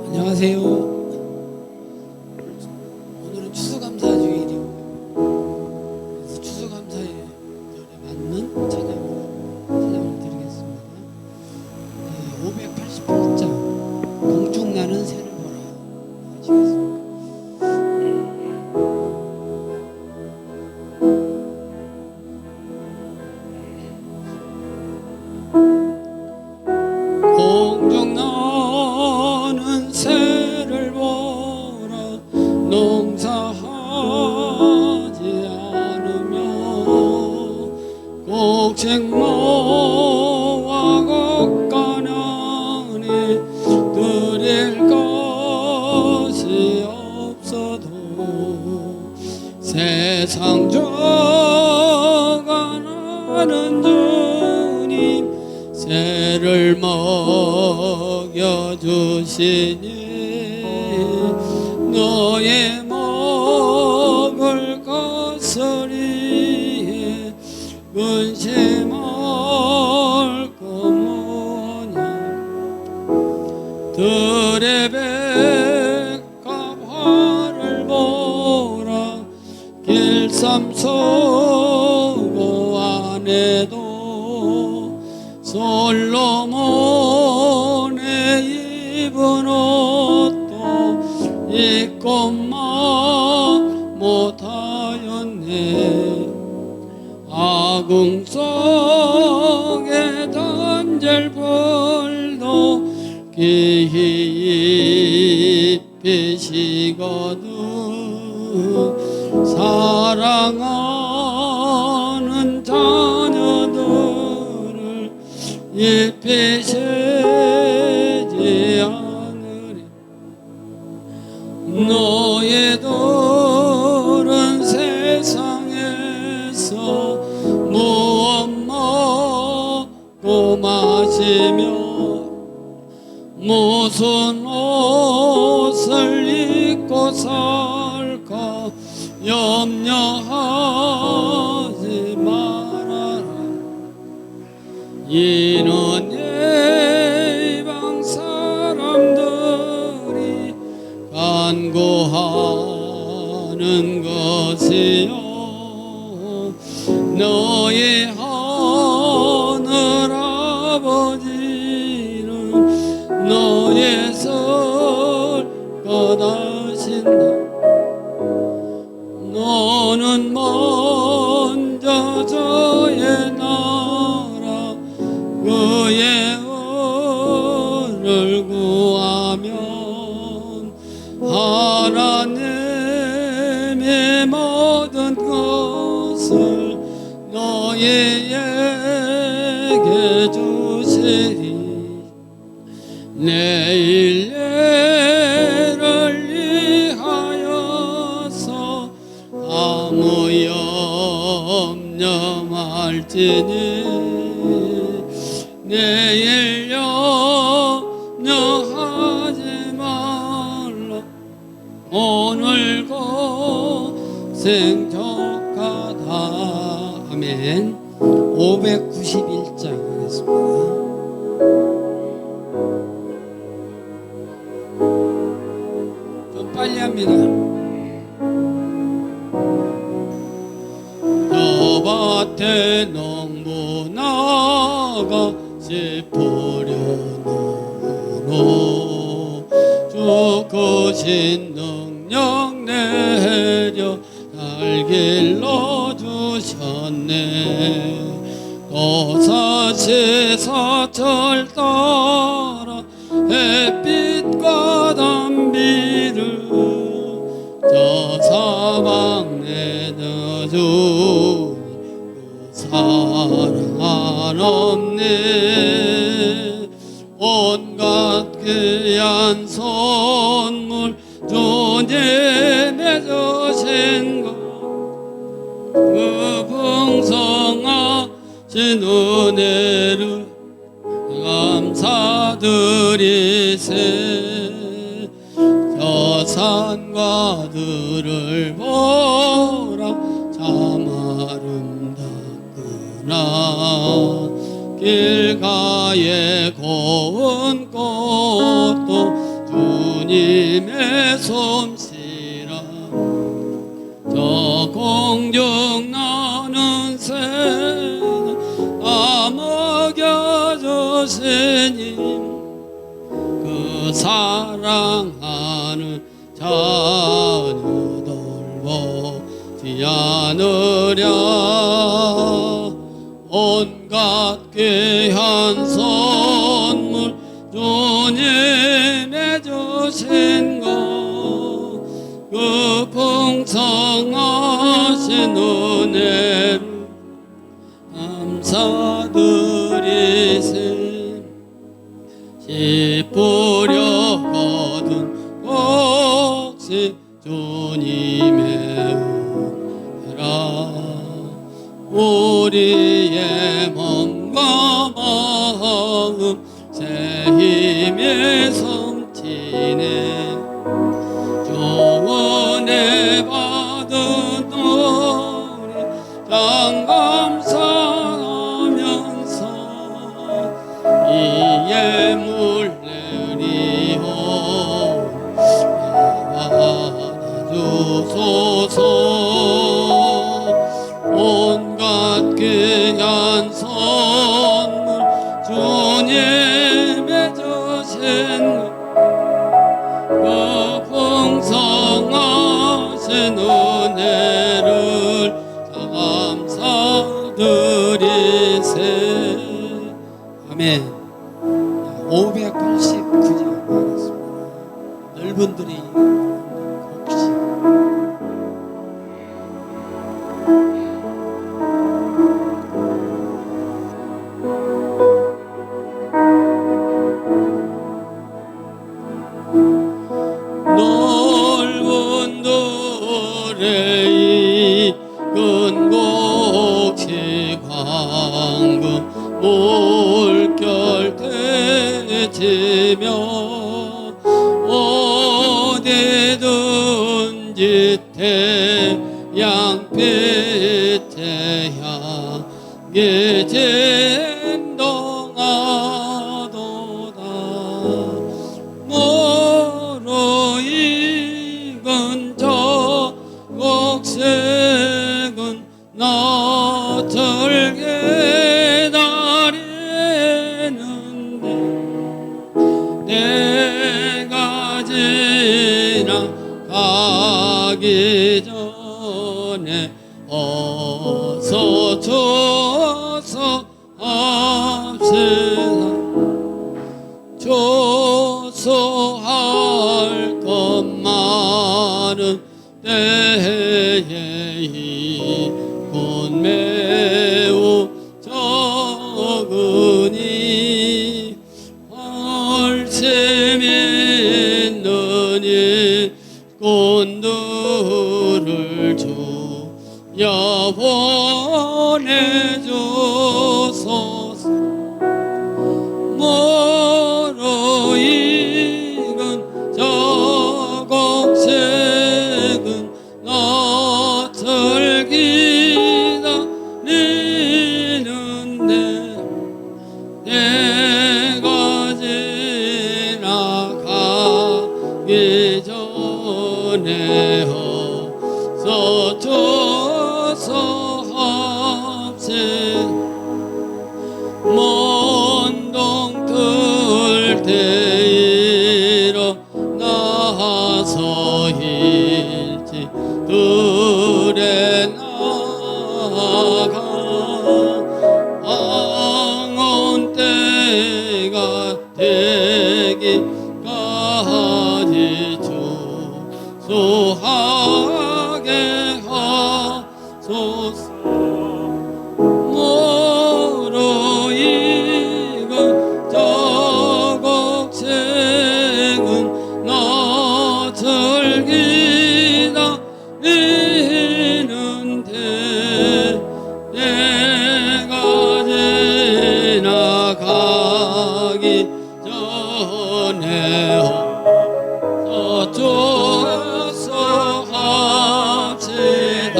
안녕하세요. 오늘은 추수감사 주일이고, 그래서 추수감사에 맞는 찬양을 드리겠습니다. 588장 공중나는 새를 보라 하시겠습니다. 공중나는 새를 보라 농사하지 않으며 곡식모와 곡간연이 드릴 것이 없어도 세상 저가나는 주님 새를 먹여주시니 너의 먹을 것을 위해 근심할 거뭐냐 들의 백합화를 보라 길쌈소고 안에도 솔로몬의 입은 옷도 입고만 못하였네 아궁 속에 던질 벌도 기히 입히시거든 사랑하는 자녀들을 입히시지 않으리 너희들은 세상에서 무엇 먹고 마시며 무슨 옷을 입고 살까 염려하지 말아라 이는 이방 사람들이 간구하는 것이요 너의 하늘 아버지는 너의 설거다신다 너는 먼저 저의 나라 내게 주시리 내일 예를 위하여서 아무 염려 말지니 내일 염려하지 말라 오늘 고생 족하다. 아멘. 591장 하겠습니다. 좀 빨리 합니다. 저 밭에 농부 나가 씨 뿌려놓으로 주 크신 능력 내려 날 길러주셨네. 또 사시사철 따라 햇빛과 단비를 저 사방 내다주니 그 사랑 한없네. 온갖 귀한 선물 주님의 주신 것 그 풍성하신 은혜를 감사드리세. 저 산과 들을 보라 참 아름답구나. 길가에 고운 꽃도 주님의 솜씨라. 저 공중 나는 새는 다 먹여주시니 그 사랑하는 자녀 돌보지 않으랴. 온갖 귀한 선물 주님의 주신 것 그 풍성하신 은혜를 감사드리세. 씨 뿌려 거둔 곡식 주님의 은혜라. 우리의 몸과 마음 새 힘에 성치네. 주원에 받은 우리 장 감사하면서 이 예물 내리오 받아주소서. 온갖 귀한 선물 주님의 주신 그 풍성하신 은혜를 감사드리세. 아멘. 589장 하겠습니다. 넓은들이 혹시 넓은 노래 익은 곡식 황금 물결 대치며 어디든지 태양빛에 향기 진동하도다. 모로 익은 저 곡식은 나절 기다리는데 내가 지나가기 전에 어서 주소 합시다. 여보내 주소서. 모로 익은 저곡색은 낯을 기다리는데 내가 지나가기 전에 어서 주소 합세. 먼동 들때 일어나서 일찍 들에 나가 방언 때가 되기까지 주소하게 하소서. 모로 익은 저곡생은 낯을 기다리는데 내가 지나가기 전에 어쩌서 합시다.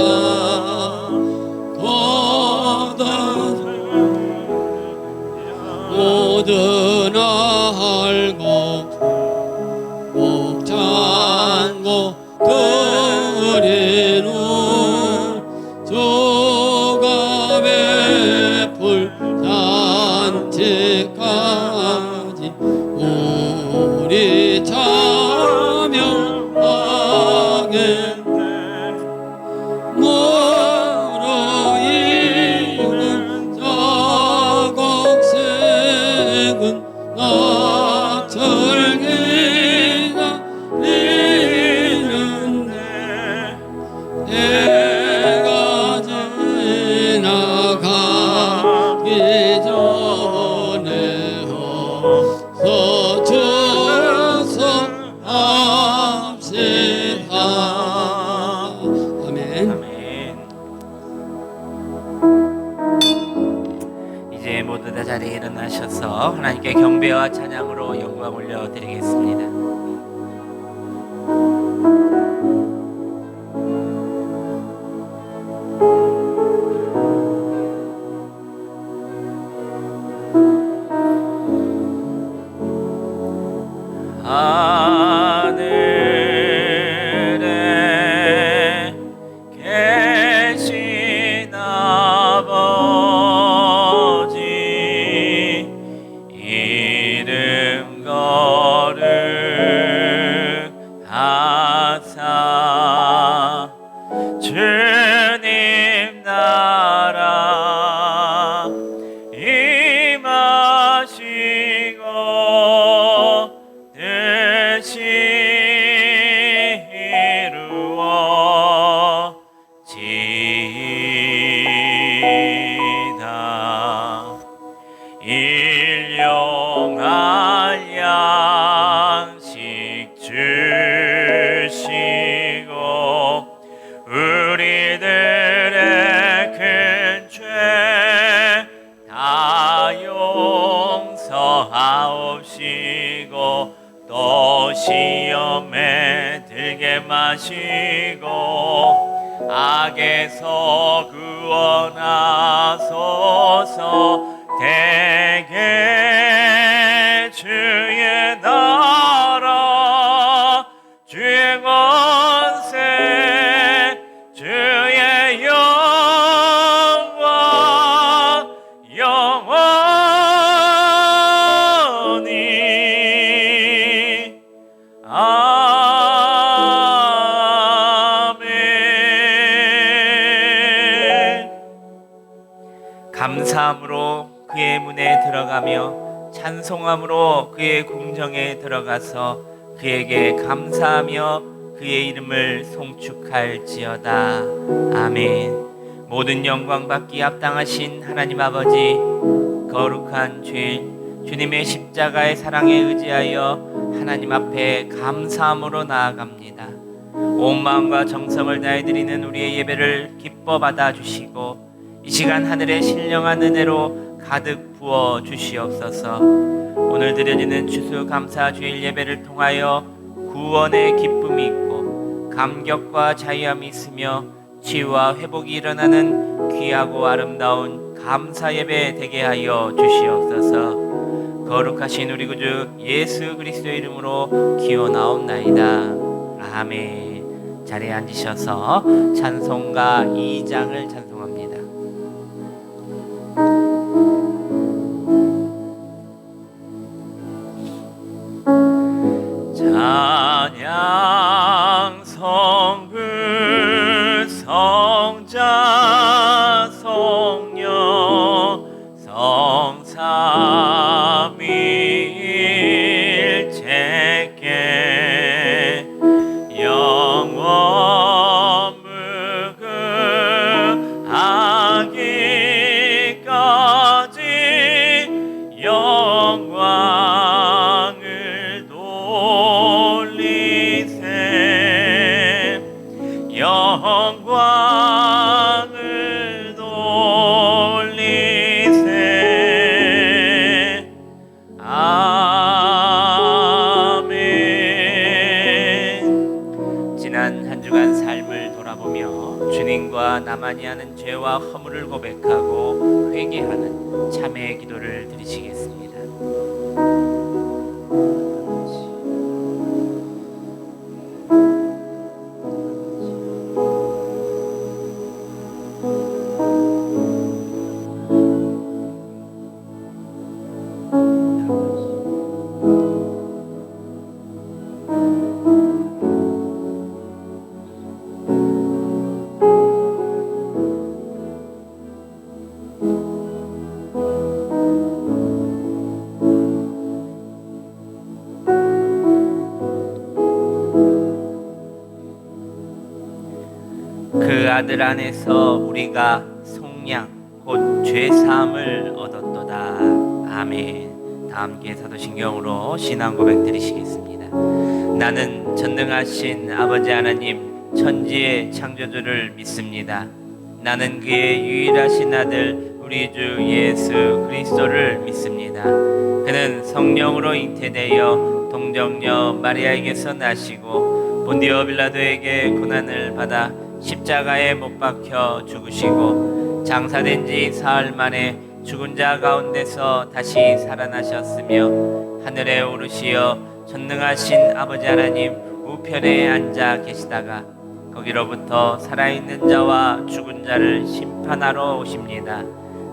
모든 알고 목찬고 드리는 주가 베풀 잔치까지 우리 참여하게. 모로 익은 저곡색은 낯을 기다리는데 내가 지나가기 전에 어서 주소 합시다. 이제 모두 다 자리에 일어나셔서 하나님께 경배와 찬양으로 영광 올려드리겠습니다. 하늘에 계신 아버지 이름 거룩하사 주님 나라 임하시고 뜻이 이루어지이다. 일용할 양식 주시고 우리들의 큰 죄 다 용서하옵시고 또 시험에 들게 마시고 악에서 구원하소서. 대개 주의 나라 주의 권세 주의 영광 영원히 아멘. 감사함으로 그의 문에 들어가며 찬송함으로 그의 궁정에 들어가서 그에게 감사하며 그의 이름을 송축할지어다. 아멘. 모든 영광 받기 합당하신 하나님 아버지, 거룩한 주일 주님의 십자가의 사랑에 의지하여 하나님 앞에 감사함으로 나아갑니다. 온 마음과 정성을 다해 드리는 우리의 예배를 기뻐 받아 주시고 이 시간 하늘의 신령한 은혜로 가득 부어 주시옵소서. 오늘 드려지는 추수감사 주일 예배를 통하여 구원의 기쁨이 있고 감격과 자유함이 있으며 치유와 회복이 일어나는 귀하고 아름다운 감사 예배 되게 하여 주시옵소서. 거룩하신 우리 구주 예수 그리스도의 이름으로 기원하옵나이다. 아멘. 자리에 앉으셔서 찬송가 2장을 찬송합니다. 찬양 성부 성자 성령 성삼위일체께 영원 무궁하기까지 영광을 돌리세 영광을 돌리세 아멘. 지난 한 주간 삶을 돌아보며 주님과 나만이 하는 죄와 허물을 고백하고 회개하는 참회의 기도를 드리시겠습니다. 그 아들 안에서 우리가 속량 곧 죄사함을 얻었도다. 아멘. 다 함께 사도신경으로 신앙 고백 드리시겠습니다. 나는 전능하신 아버지 하나님 천지의 창조주를 믿습니다. 나는 그의 유일하신 아들 우리 주 예수 그리스도를 믿습니다. 그는 성령으로 잉태되어 동정녀 마리아에게서 나시고 본디오 빌라도에게 고난을 받아 십자가에 못 박혀 죽으시고 장사된 지 사흘 만에 죽은 자 가운데서 다시 살아나셨으며 하늘에 오르시어 전능하신 아버지 하나님 우편에 앉아 계시다가 거기로부터 살아있는 자와 죽은 자를 심판하러 오십니다.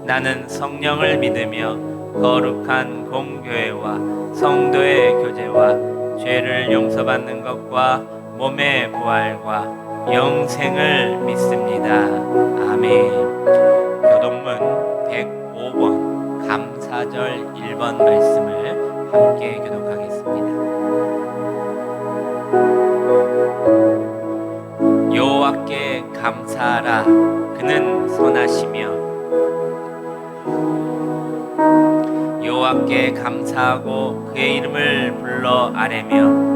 나는 성령을 믿으며 거룩한 공교회와 성도의 교제와 죄를 용서받는 것과 몸의 부활과 영생을 믿습니다. 아멘. 교동문 105번 감사절 1번 말씀을 함께 교독하겠습니다. 여호와께 감사하라. 그는 선하시며 여호와께 감사하고 그의 이름을 불러 아뢰며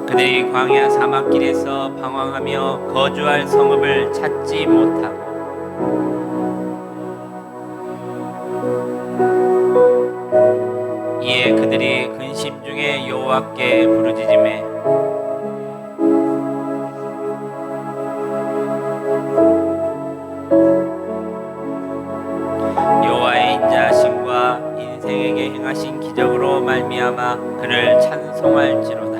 그들이 광야 사막길에서 방황하며 거주할 성읍을 찾지 못하고 이에 그들이 근심 중에 여호와께 부르짖으매 여호와의 인자하심과 인생에게 행하신 기적으로 말미암아 그를 찬송할지로다.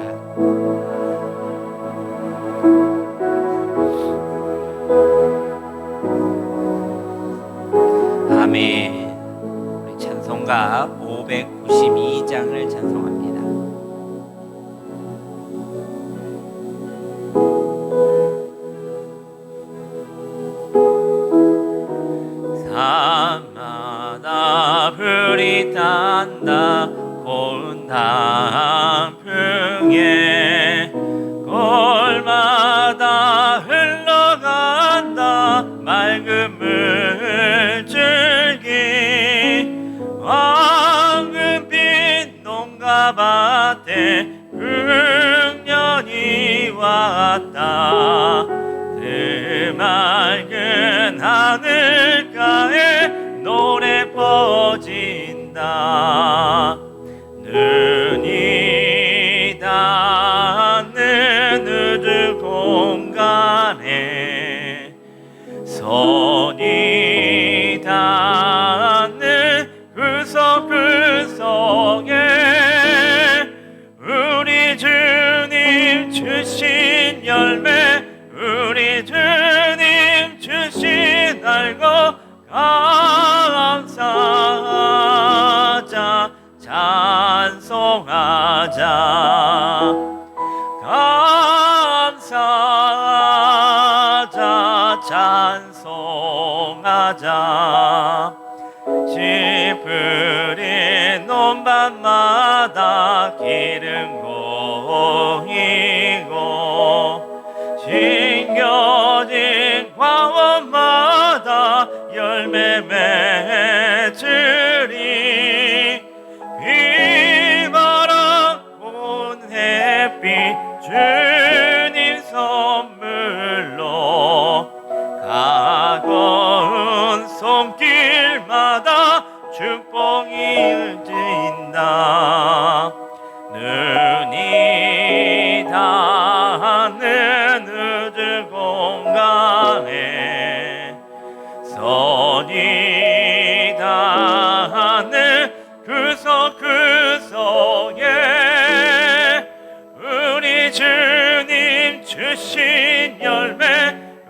아멘. 우리 찬송가 592장을 찬송합니다. 산마다 불이 탄다 고운 단풍에 골마다 흘러간다 맑은 물줄기 황금빛 농가 밭에 같다. 맑은 하늘가에 노래 퍼진다. 눈이 닿는 우주 공간에 손이 닿는 구석구석에 우리 주님 주신 열매, 우리 주님 주신 알고 감사하자, 찬송하자. 감사하자, 찬송하자. 지푸린 논밭마다 기름 고이고 심겨진 과원마다 열매 맺으리. 비바람 온 햇빛 주님 선물로 가거운 손길마다 축복이 흘린다. 눈이 닿는 우주 공간에 손이 닿는 구석구석에 우리 주님 주신 열매,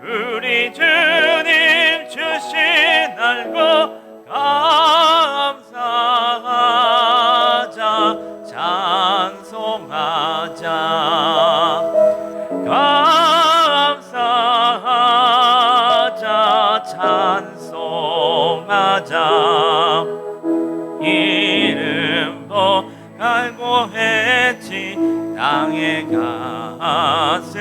우리 주님 주신 알고 감사하자, 찬송하자. 감사하자, 찬송하자. 이름도 갈고했지 땅에 갔으니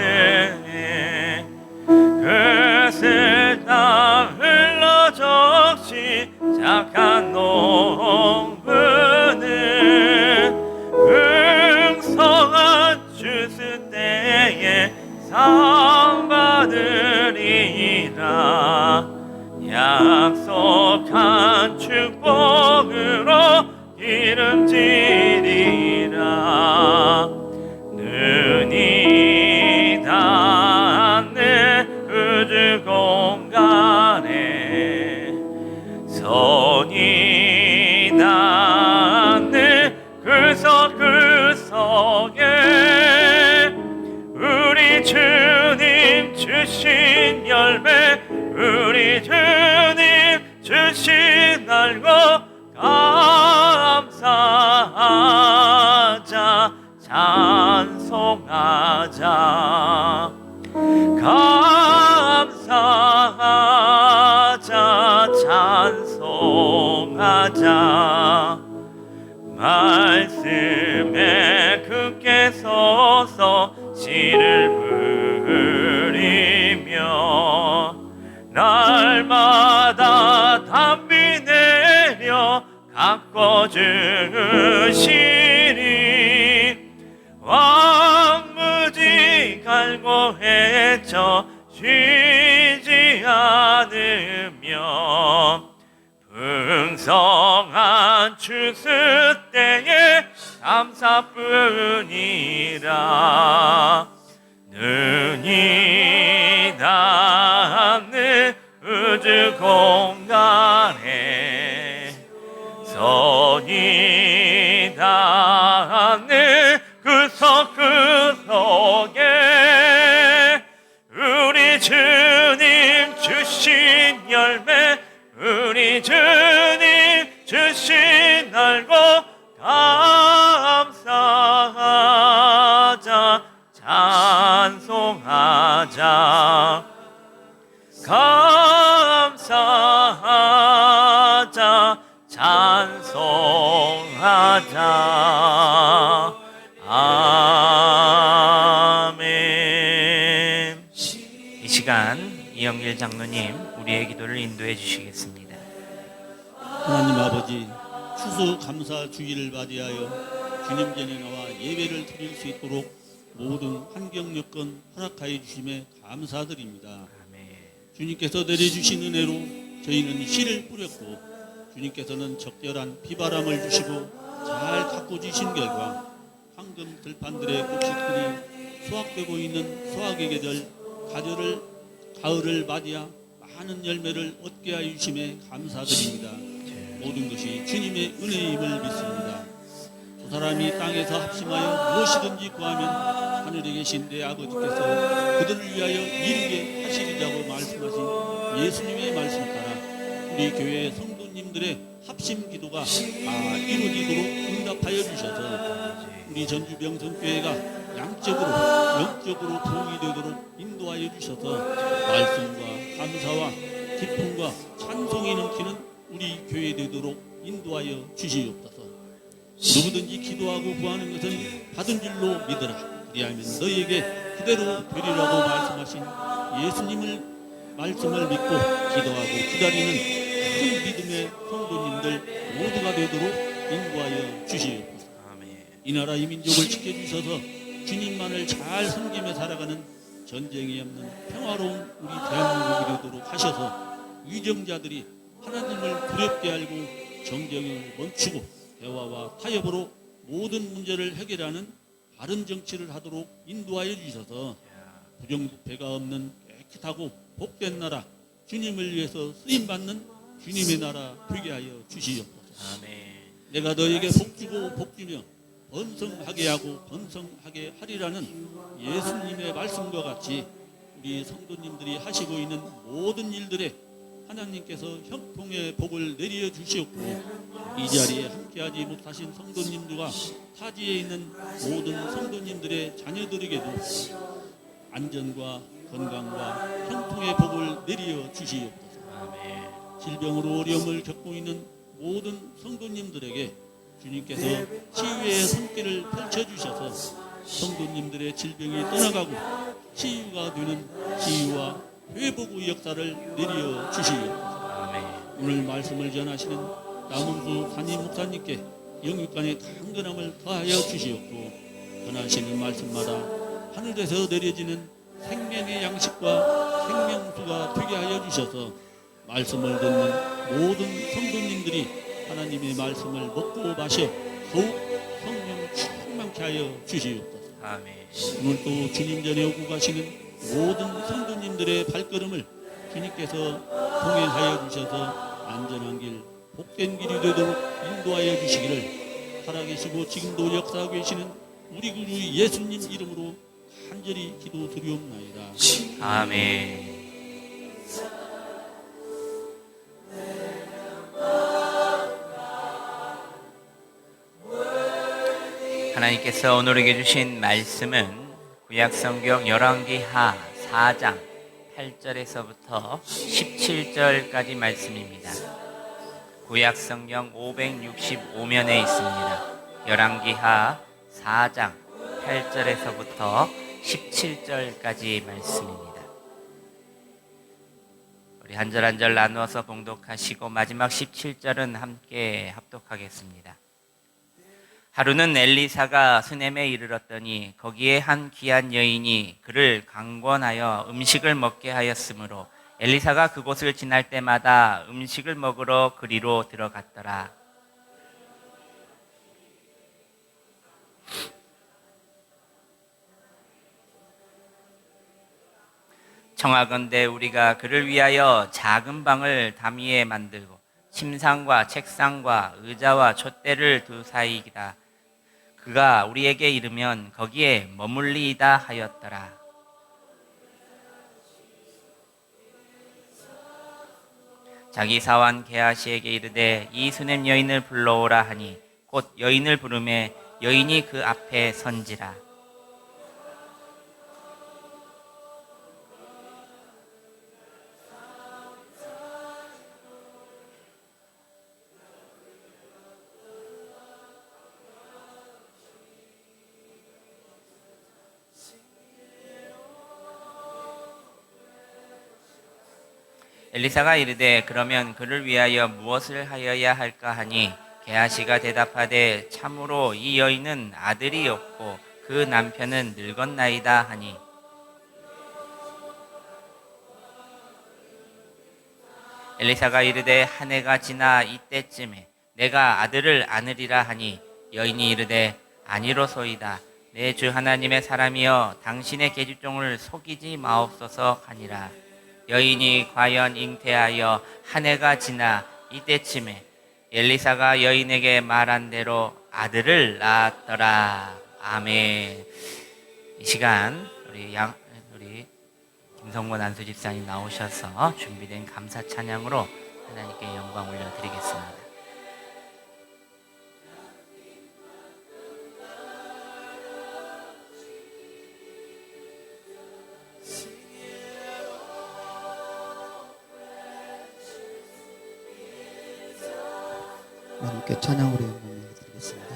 그것을 다 흘러 적시 착한 농부는 풍성한 주스 때에 상 받으리라. 약속한 축복으로 기름지리라. 눈이 닿는 우주 공간에 손이 닿는 구석구석에 우리 주님 주신 열매, 우리 주님 주신 알고 감사하자, 찬송하자. 감사하자, 찬송하자. 말씀에 굳게 서서 씨를 뿌리며 날마다 단비 내려 가꿔주시니 왕무지 갈고 헤쳐 쉬지 않으며 풍성한 추수 때에 감사뿐이라. 눈이 닿는 우주 공간에 손이 닿는 구석구석에 우리 주님 주신 열매, 우리 주님 주신 알고 감사하자, 찬송하자. 감사하자, 찬송하자. 아멘. 이 시간 이영길 장로님 우리의 기도를 인도해 주시겠습니다. 하나님 아버지, 추수 감사 주기를 맞이하여 주님 전에 나와 예배를 드릴 수 있도록 모든 환경 여건 허락하여 주심에 감사드립니다. 아멘. 주님께서 내려주신 은혜로 저희는 씨를 뿌렸고 주님께서는 적절한 비바람을 주시고 잘 가꾸주신 결과 황금 들판들의 곡식들이 수확되고 있는 수확의 계절 가을을 맞이하 많은 열매를 얻게 하여 주심에 감사드립니다. 모든 것이 주님의 은혜임을 믿습니다. 두 사람이 땅에서 합심하여 무엇이든지 구하면 하늘에 계신 내 아버지께서 그들을 위하여 이루게 하시리라고 말씀하신 예수님의 말씀 따라 우리 교회의 성도님들의 합심 기도가 이루어지도록 응답하여 주셔서 우리 전주 명성교회가 양적으로 영적으로 부흥이 되도록 인도하여 주셔서 말씀과 감사와 기쁨과 찬송이 넘치는 우리 교회 되도록 인도하여 주시옵소서. 누구든지 기도하고 구하는 것은 받은 줄로 믿으라. 그리하면 너희에게 그대로 되리라고 말씀하신 예수님을 말씀을 믿고 기도하고 기다리는 큰 믿음의 성도님들 모두가 되도록 인도하여 주시옵소서. 이 나라 이 민족을 지켜주셔서 주님만을 잘 섬기며 살아가는 전쟁이 없는 평화로운 우리 대한민국이 되도록 하셔서 위정자들이 하나님을 두렵게 알고 정쟁을 멈추고 대화와 타협으로 모든 문제를 해결하는 바른 정치를 하도록 인도하여 주셔서 부정부패가 없는 깨끗하고 복된 나라 주님을 위해서 쓰임받는 주님의 나라 되게 하여 주시옵소서. 아멘. 내가 너에게 복주고 복주며 번성하게 하고 번성하게 하리라는 예수님의 말씀과 같이 우리 성도님들이 하시고 있는 모든 일들에 하나님께서 형통의 복을 내려 주시옵고 이 자리에 함께하지 못하신 성도님들과 타지에 있는 모든 성도님들의 자녀들에게도 안전과 건강과 형통의 복을 내려 주시옵소서. 질병으로 어려움을 겪고 있는 모든 성도님들에게 주님께서 치유의 손길을 펼쳐주셔서 성도님들의 질병이 떠나가고 치유가 되는 치유와 회복의 역사를 내려 주시옵소서. 오늘 말씀을 전하시는 남은수 담임 목사님께 영육간의 강건함을 더하여 주시옵고 전하시는 말씀마다 하늘에서 내려지는 생명의 양식과 생명수가 되게 하여 주셔서 말씀을 듣는 모든 성도님들이 하나님의 말씀을 먹고 마셔 더욱 성령 충만케 하여 주시옵소서. 아멘. 오늘 또 주님 전에 오고 가시는 모든 성도님들의 발걸음을 주님께서 동행하여 주셔서 안전한 길, 복된 길이 되도록 인도하여 주시기를 살아계시고 지금도 역사하고 계시는 우리 구주 예수님 이름으로 간절히 기도드리옵나이다. 아멘. 하나님께서 오늘에게 주신 말씀은 구약성경 열왕기하 4장 8절에서부터 17절까지 말씀입니다. 구약성경 565면에 있습니다. 열왕기하 4장 8절에서부터 17절까지 말씀입니다. 우리 한 절 한 절 나누어서 봉독하시고 마지막 17절은 함께 합독하겠습니다. 하루는 엘리사가 수넴에 이르렀더니 거기에 한 귀한 여인이 그를 강권하여 음식을 먹게 하였으므로 엘리사가 그곳을 지날 때마다 음식을 먹으러 그리로 들어갔더라. 청하건대 우리가 그를 위하여 작은 방을 담위에 만들고 침상과 책상과 의자와 촛대를 두 사이이다. 그가 우리에게 이르면 거기에 머물리이다 하였더라. 자기 사환 게하시에게 이르되 이 수넴 여인을 불러오라 하니 곧 여인을 부르매 여인이 그 앞에 선지라. 엘리사가 이르되 그러면 그를 위하여 무엇을 하여야 할까 하니 게하시가 대답하되 참으로 이 여인은 아들이 없고 그 남편은 늙었나이다 하니 엘리사가 이르되 한 해가 지나 이때쯤에 내가 아들을 안으리라 하니 여인이 이르되 아니로소이다. 내 주 하나님의 사람이여 당신의 계집종을 속이지 마옵소서 하니라. 여인이 과연 잉태하여 한 해가 지나 이때쯤에 엘리사가 여인에게 말한 대로 아들을 낳았더라. 아멘. 이 시간 우리 김성권 안수 집사님 나오셔서 준비된 감사 찬양으로 하나님께 영광 올려드리겠습니다. 하나님께 찬양으로 영광 올려드리겠습니다.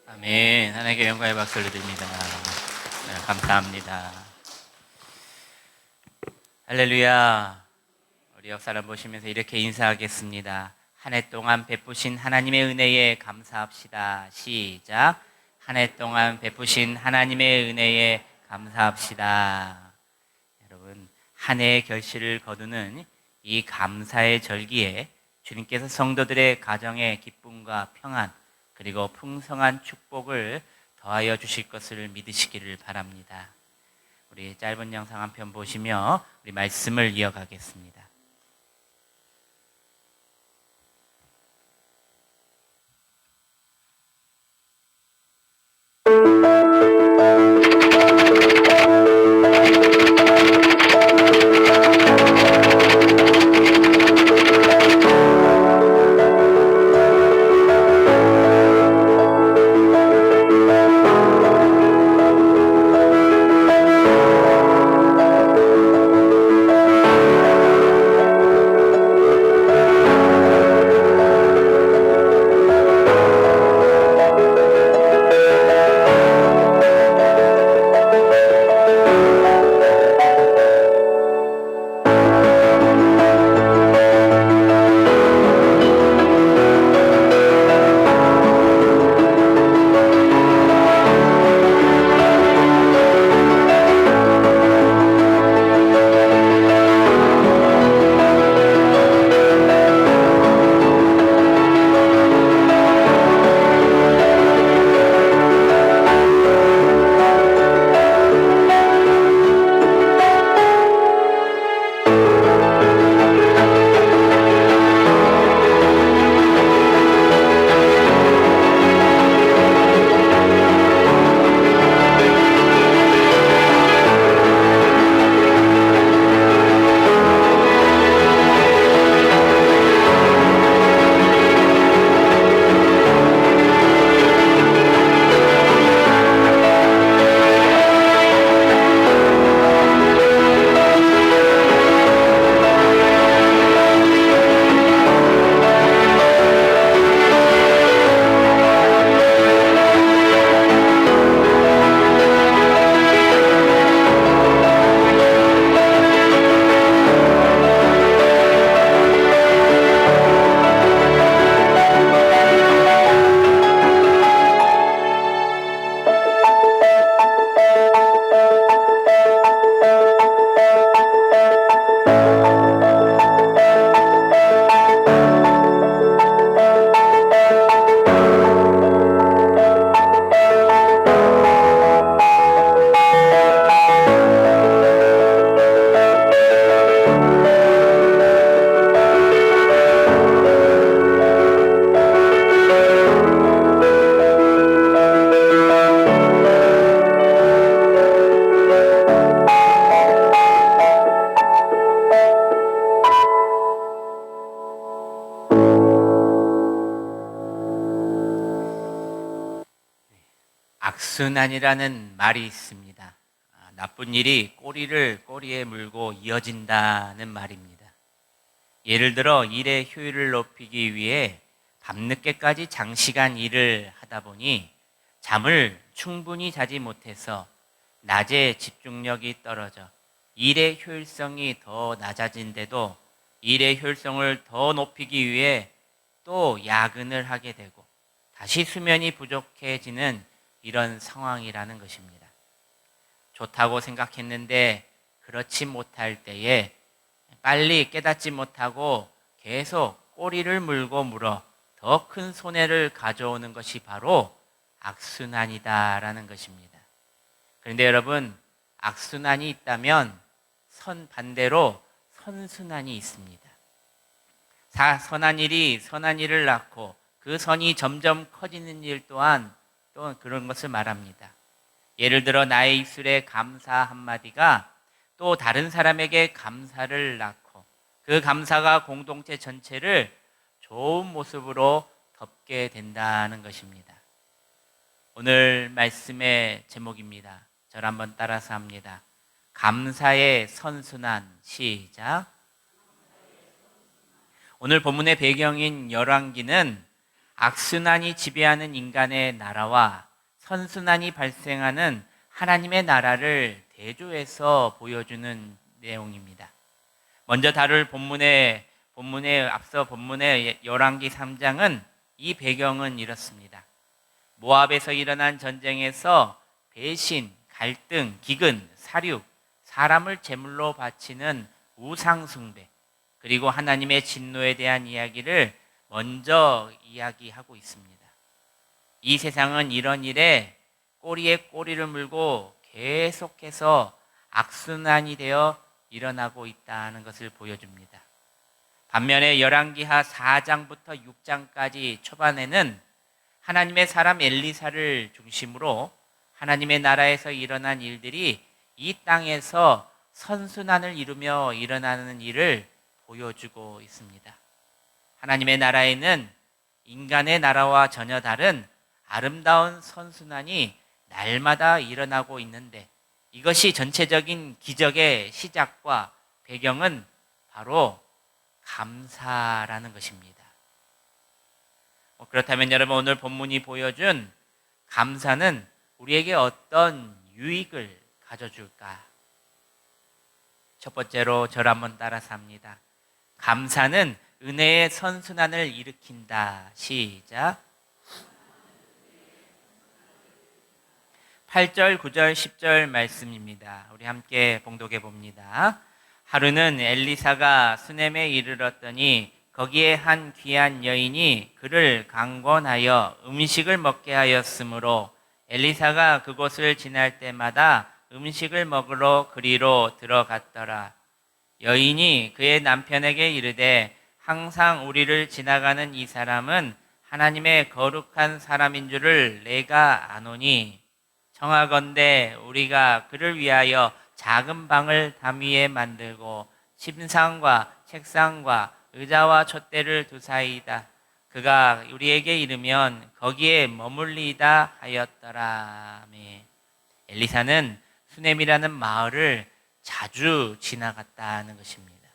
아멘. 하나님께 영광의 박수를 드립니다. 네, 감사합니다. 할렐루야. 우리 옆 사람 보시면서 이렇게 인사하겠습니다. 한 해 동안 베푸신 하나님의 은혜에 감사합시다. 시작. 한 해 동안 베푸신 하나님의 은혜에 감사합시다. 여러분, 한 해의 결실을 거두는 이 감사의 절기에 주님께서 성도들의 가정에 기쁨과 평안 그리고 풍성한 축복을 더하여 주실 것을 믿으시기를 바랍니다. 우리 짧은 영상 한 편 보시며 우리 말씀을 이어가겠습니다. 악순환이라는 말이 있습니다. 나쁜 일이 꼬리를 꼬리에 물고 이어진다는 말입니다. 예를 들어 일의 효율을 높이기 위해 밤늦게까지 장시간 일을 하다 보니 잠을 충분히 자지 못해서 낮에 집중력이 떨어져 일의 효율성이 더 낮아진데도 일의 효율성을 더 높이기 위해 또 야근을 하게 되고 다시 수면이 부족해지는 이런 상황이라는 것입니다. 좋다고 생각했는데 그렇지 못할 때에 빨리 깨닫지 못하고 계속 꼬리를 물고 물어 더 큰 손해를 가져오는 것이 바로 악순환이다라는 것입니다. 그런데 여러분, 악순환이 있다면 반대로 선순환이 있습니다. 선한 일이 선한 일을 낳고 그 선이 점점 커지는 일 또한 또 그런 것을 말합니다. 예를 들어 나의 입술에 감사 한마디가 또 다른 사람에게 감사를 낳고 그 감사가 공동체 전체를 좋은 모습으로 덮게 된다는 것입니다. 오늘 말씀의 제목입니다. 저를 한번 따라서 합니다. 감사의 선순환. 시작. 오늘 본문의 배경인 열왕기는 악순환이 지배하는 인간의 나라와 선순환이 발생하는 하나님의 나라를 대조해서 보여주는 내용입니다. 먼저 다룰 앞서 본문의 열왕기 3장은 이 배경은 이렇습니다. 모압에서 일어난 전쟁에서 배신, 갈등, 기근, 사륙, 사람을 제물로 바치는 우상 숭배, 그리고 하나님의 진노에 대한 이야기를 먼저 이야기하고 있습니다. 이 세상은 이런 일에 꼬리에 꼬리를 물고 계속해서 악순환이 되어 일어나고 있다는 것을 보여줍니다. 반면에 열왕기하 4장부터 6장까지 초반에는 하나님의 사람 엘리사를 중심으로 하나님의 나라에서 일어난 일들이 이 땅에서 선순환을 이루며 일어나는 일을 보여주고 있습니다. 하나님의 나라에는 인간의 나라와 전혀 다른 아름다운 선순환이 날마다 일어나고 있는데, 이것이 전체적인 기적의 시작과 배경은 바로 감사라는 것입니다. 그렇다면 여러분, 오늘 본문이 보여준 감사는 우리에게 어떤 유익을 가져줄까? 첫 번째로 저를 한번 따라서 합니다. 감사는 은혜의 선순환을 일으킨다. 시작. 8절, 9절, 10절 말씀입니다. 우리 함께 봉독해 봅니다. 하루는 엘리사가 수넴에 이르렀더니 거기에 한 귀한 여인이 그를 강권하여 음식을 먹게 하였으므로 엘리사가 그곳을 지날 때마다 음식을 먹으러 그리로 들어갔더라. 여인이 그의 남편에게 이르되 항상 우리를 지나가는 이 사람은 하나님의 거룩한 사람인 줄을 내가 아노니 청하건대 우리가 그를 위하여 작은 방을 담 위에 만들고 침상과 책상과 의자와 촛대를 두사이다. 그가 우리에게 이르면 거기에 머물리다 하였더라. 아멘. 엘리사는 수넴이라는 마을을 자주 지나갔다는 것입니다.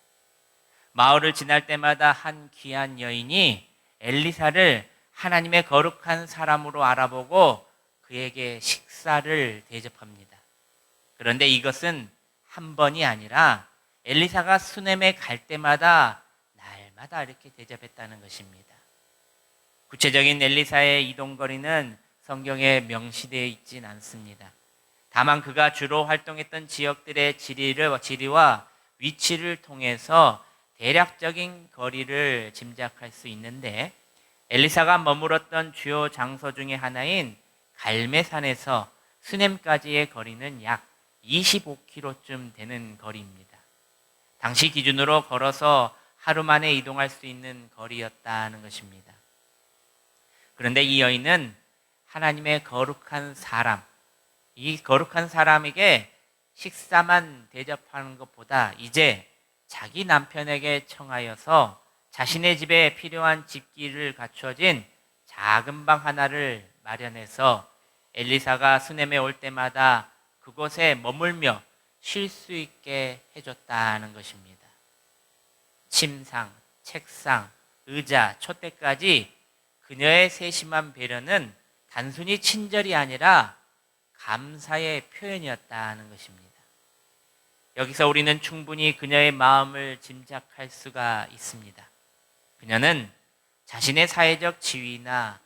마을을 지날 때마다 한 귀한 여인이 엘리사를 하나님의 거룩한 사람으로 알아보고 그에게 식사를 대접합니다. 그런데 이것은 한 번이 아니라 엘리사가 수넴에 갈 때마다 날마다 이렇게 대접했다는 것입니다. 구체적인 엘리사의 이동거리는 성경에 명시되어 있진 않습니다. 다만 그가 주로 활동했던 지역들의 지리와 위치를 통해서 대략적인 거리를 짐작할 수 있는데, 엘리사가 머물었던 주요 장소 중에 하나인 갈매산에서 수넴까지의 거리는 약 25km쯤 되는 거리입니다. 당시 기준으로 걸어서 하루 만에 이동할 수 있는 거리였다는 것입니다. 그런데 이 여인은 하나님의 거룩한 사람, 이 거룩한 사람에게 식사만 대접하는 것보다 이제 자기 남편에게 청하여서 자신의 집에 필요한 집기를 갖춰진 작은 방 하나를 마련해서 엘리사가 수넴에 올 때마다 그곳에 머물며 쉴 수 있게 해줬다는 것입니다. 침상, 책상, 의자, 촛대까지 그녀의 세심한 배려는 단순히 친절이 아니라 감사의 표현이었다는 것입니다. 여기서 우리는 충분히 그녀의 마음을 짐작할 수가 있습니다. 그녀는 자신의 사회적 지위나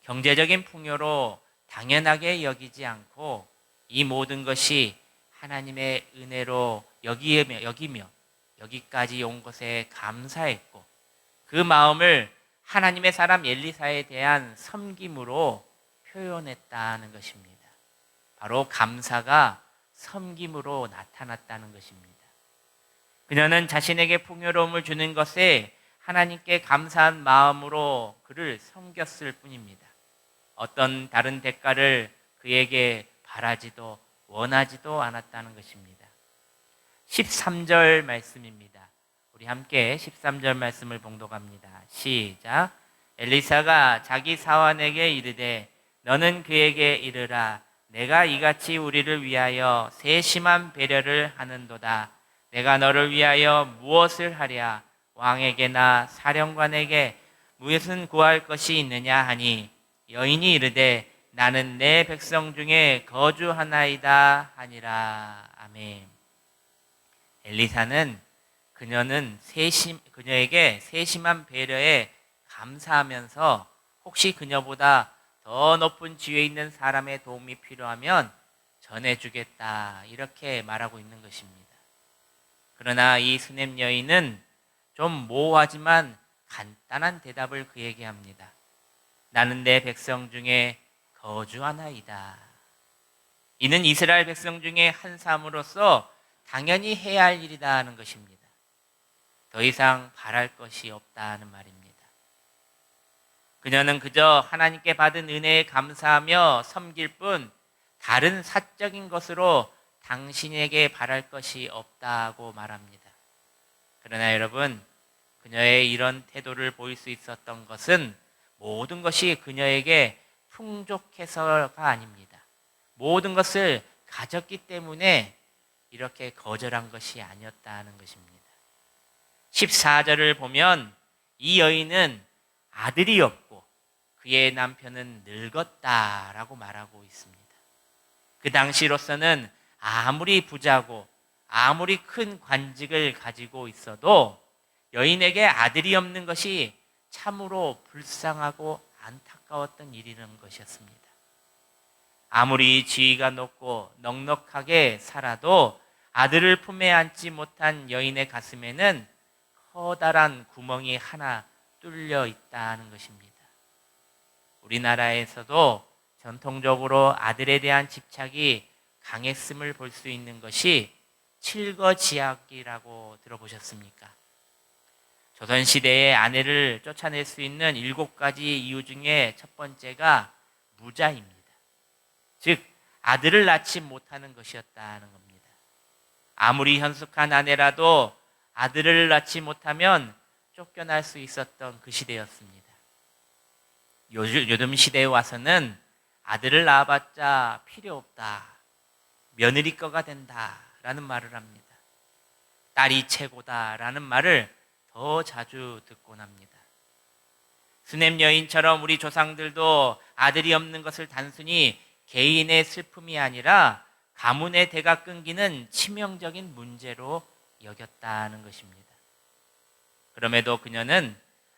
경제적인 풍요로 당연하게 여기지 않고 이 모든 것이 하나님의 은혜로 여기며 여기까지 온 것에 감사했고, 그 마음을 하나님의 사람 엘리사에 대한 섬김으로 표현했다는 것입니다. 바로 감사가 섬김으로 나타났다는 것입니다. 그녀는 자신에게 풍요로움을 주는 것에 하나님께 감사한 마음으로 그를 섬겼을 뿐입니다. 어떤 다른 대가를 그에게 바라지도 원하지도 않았다는 것입니다. 13절 말씀입니다. 우리 함께 13절 말씀을 봉독합니다. 시작. 엘리사가 자기 사환에게 이르되 너는 그에게 이르라. 내가 이같이 우리를 위하여 세심한 배려를 하는도다. 내가 너를 위하여 무엇을 하랴? 왕에게나 사령관에게 무엇은 구할 것이 있느냐 하니, 여인이 이르되 나는 내 백성 중에 거주하나이다 하니라. 아멘. 엘리사는 그녀에게 세심한 배려에 감사하면서 혹시 그녀보다 더 높은 지위에 있는 사람의 도움이 필요하면 전해주겠다, 이렇게 말하고 있는 것입니다. 그러나 이 수넴 여인은 좀 모호하지만 간단한 대답을 그에게 합니다. 나는 내 백성 중에 거주하나이다. 이는 이스라엘 백성 중에 한 사람으로서 당연히 해야 할 일이다 하는 것입니다. 더 이상 바랄 것이 없다는 말입니다. 그녀는 그저 하나님께 받은 은혜에 감사하며 섬길 뿐 다른 사적인 것으로 당신에게 바랄 것이 없다고 말합니다. 그러나 여러분, 그녀의 이런 태도를 보일 수 있었던 것은 모든 것이 그녀에게 풍족해서가 아닙니다. 모든 것을 가졌기 때문에 이렇게 거절한 것이 아니었다는 것입니다. 14절을 보면 이 여인은 아들이 없고 그의 남편은 늙었다라고 말하고 있습니다. 그 당시로서는 아무리 부자고 아무리 큰 관직을 가지고 있어도 여인에게 아들이 없는 것이 참으로 불쌍하고 안타까웠던 일이라는 것이었습니다. 아무리 지위가 높고 넉넉하게 살아도 아들을 품에 안지 못한 여인의 가슴에는 커다란 구멍이 하나 뚫려 있다는 것입니다. 우리나라에서도 전통적으로 아들에 대한 집착이 강했음을 볼 수 있는 것이 칠거지약이라고 들어보셨습니까? 조선시대의 아내를 쫓아낼 수 있는 7가지 이유 중에 첫 번째가 무자입니다. 즉 아들을 낳지 못하는 것이었다는 겁니다. 아무리 현숙한 아내라도 아들을 낳지 못하면 쫓겨날 수 있었던 그 시대였습니다. 요즘 시대에 와서는 아들을 낳아봤자 필요 없다, 며느리 거가 된다라는 말을 합니다. 딸이 최고다라는 말을 더 자주 듣곤 합니다. 수넴 여인처럼 우리 조상들도 아들이 없는 것을 단순히 개인의 슬픔이 아니라 가문의 대가 끊기는 치명적인 문제로 여겼다는 것입니다. 그럼에도 그녀는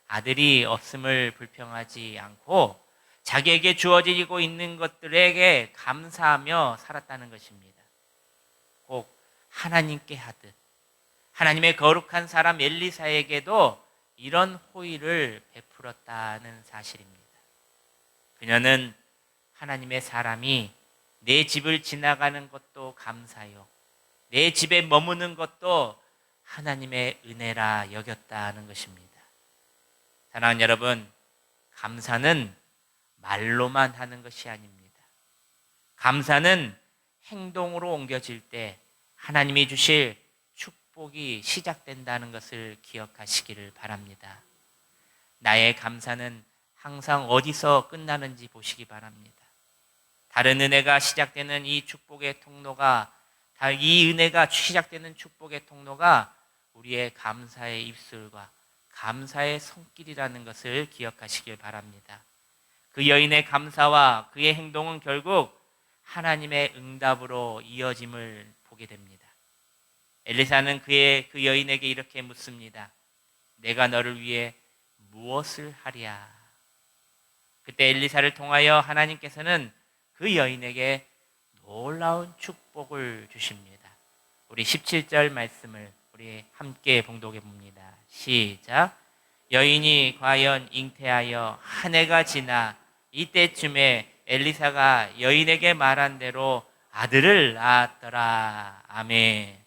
아들이 없음을 불평하지 않고 자기에게 주어지고 있는 것들에게 감사하며 살았다는 것입니다. 꼭 하나님께 하듯 하나님의 거룩한 사람 엘리사에게도 이런 호의를 베풀었다는 사실입니다. 그녀는 하나님의 사람이 내 집을 지나가는 것도 감사요, 내 집에 머무는 것도 하나님의 은혜라 여겼다는 것입니다. 사랑하는 여러분, 감사는 말로만 하는 것이 아닙니다. 감사는 행동으로 옮겨질 때 하나님이 주실 축복이 시작된다는 것을 기억하시기를 바랍니다. 나의 감사는 항상 어디서 끝나는지 보시기 바랍니다. 다른 은혜가 시작되는 이 축복의 통로가, 이 은혜가 시작되는 축복의 통로가 우리의 감사의 입술과 감사의 손길이라는 것을 기억하시길 바랍니다. 그 여인의 감사와 그의 행동은 결국 하나님의 응답으로 이어짐을 보게 됩니다. 엘리사는 그 여인에게 이렇게 묻습니다. 내가 너를 위해 무엇을 하랴? 그때 엘리사를 통하여 하나님께서는 그 여인에게 놀라운 축복을 주십니다. 우리 17절 말씀을 우리 함께 봉독해 봅니다. 시작. 여인이 과연 잉태하여 한 해가 지나 이때쯤에 엘리사가 여인에게 말한 대로 아들을 낳았더라. 아멘.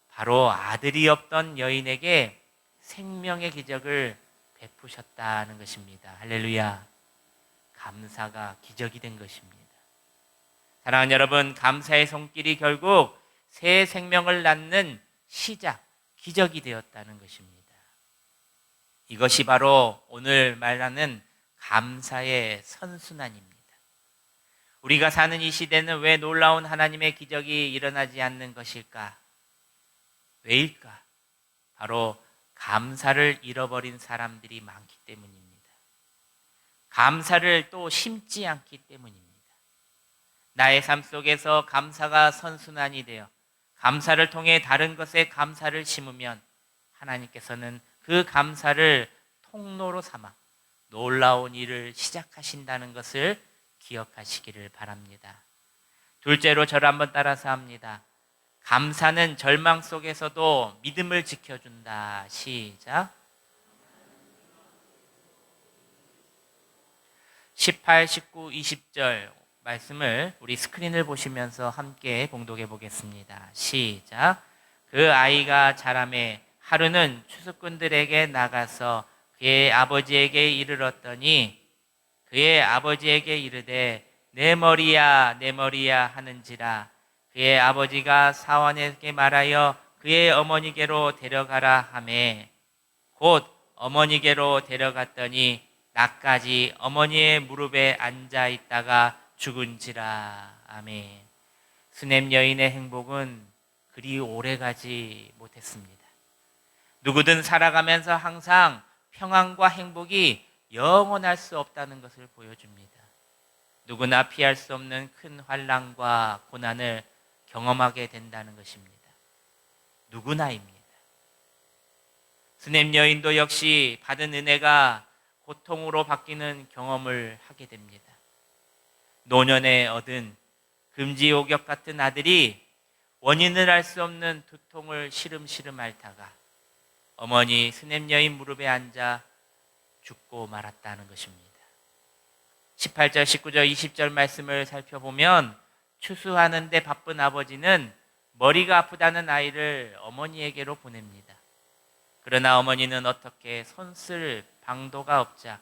바로 아들이 없던 여인에게 생명의 기적을 베푸셨다는 것입니다. 할렐루야. 감사가 기적이 된 것입니다. 사랑하는 여러분, 감사의 손길이 결국 새 생명을 낳는 시작, 기적이 되었다는 것입니다. 이것이 바로 오늘 말하는 감사의 선순환입니다. 우리가 사는 이 시대는 왜 놀라운 하나님의 기적이 일어나지 않는 것일까? 왜일까? 바로 감사를 잃어버린 사람들이 많기 때문입니다. 감사를 또 심지 않기 때문입니다. 나의 삶 속에서 감사가 선순환이 되어 감사를 통해 다른 것에 감사를 심으면 하나님께서는 그 감사를 통로로 삼아 놀라운 일을 시작하신다는 것을 기억하시기를 바랍니다. 둘째로 저를 한번 따라서 합니다. 감사는 절망 속에서도 믿음을 지켜준다. 시작. 18, 19, 20절 말씀을 우리 스크린을 보시면서 함께 봉독해 보겠습니다. 시작. 그 아이가 자라매 하루는 추수꾼들에게 나가서 그의 아버지에게 이르렀더니 그의 아버지에게 이르되 내 머리야 내 머리야 하는지라. 그의 아버지가 사환에게 말하여 그의 어머니께로 데려가라 하매 곧 어머니께로 데려갔더니 나까지 어머니의 무릎에 앉아 있다가 죽은지라. 아멘. 수냄 여인의 행복은 그리 오래가지 못했습니다. 누구든 살아가면서 항상 평안과 행복이 영원할 수 없다는 것을 보여줍니다. 누구나 피할 수 없는 큰 환난과 고난을 경험하게 된다는 것입니다. 누구나입니다. 수냄 여인도 역시 받은 은혜가 고통으로 바뀌는 경험을 하게 됩니다. 노년에 얻은 금지옥역 같은 아들이 원인을 알 수 없는 두통을 시름시름 앓다가 어머니 수냄 여인 무릎에 앉아 죽고 말았다는 것입니다. 18절, 19절, 20절 말씀을 살펴보면 추수하는데 바쁜 아버지는 머리가 아프다는 아이를 어머니에게로 보냅니다. 그러나 어머니는 어떻게 손쓸 방도가 없자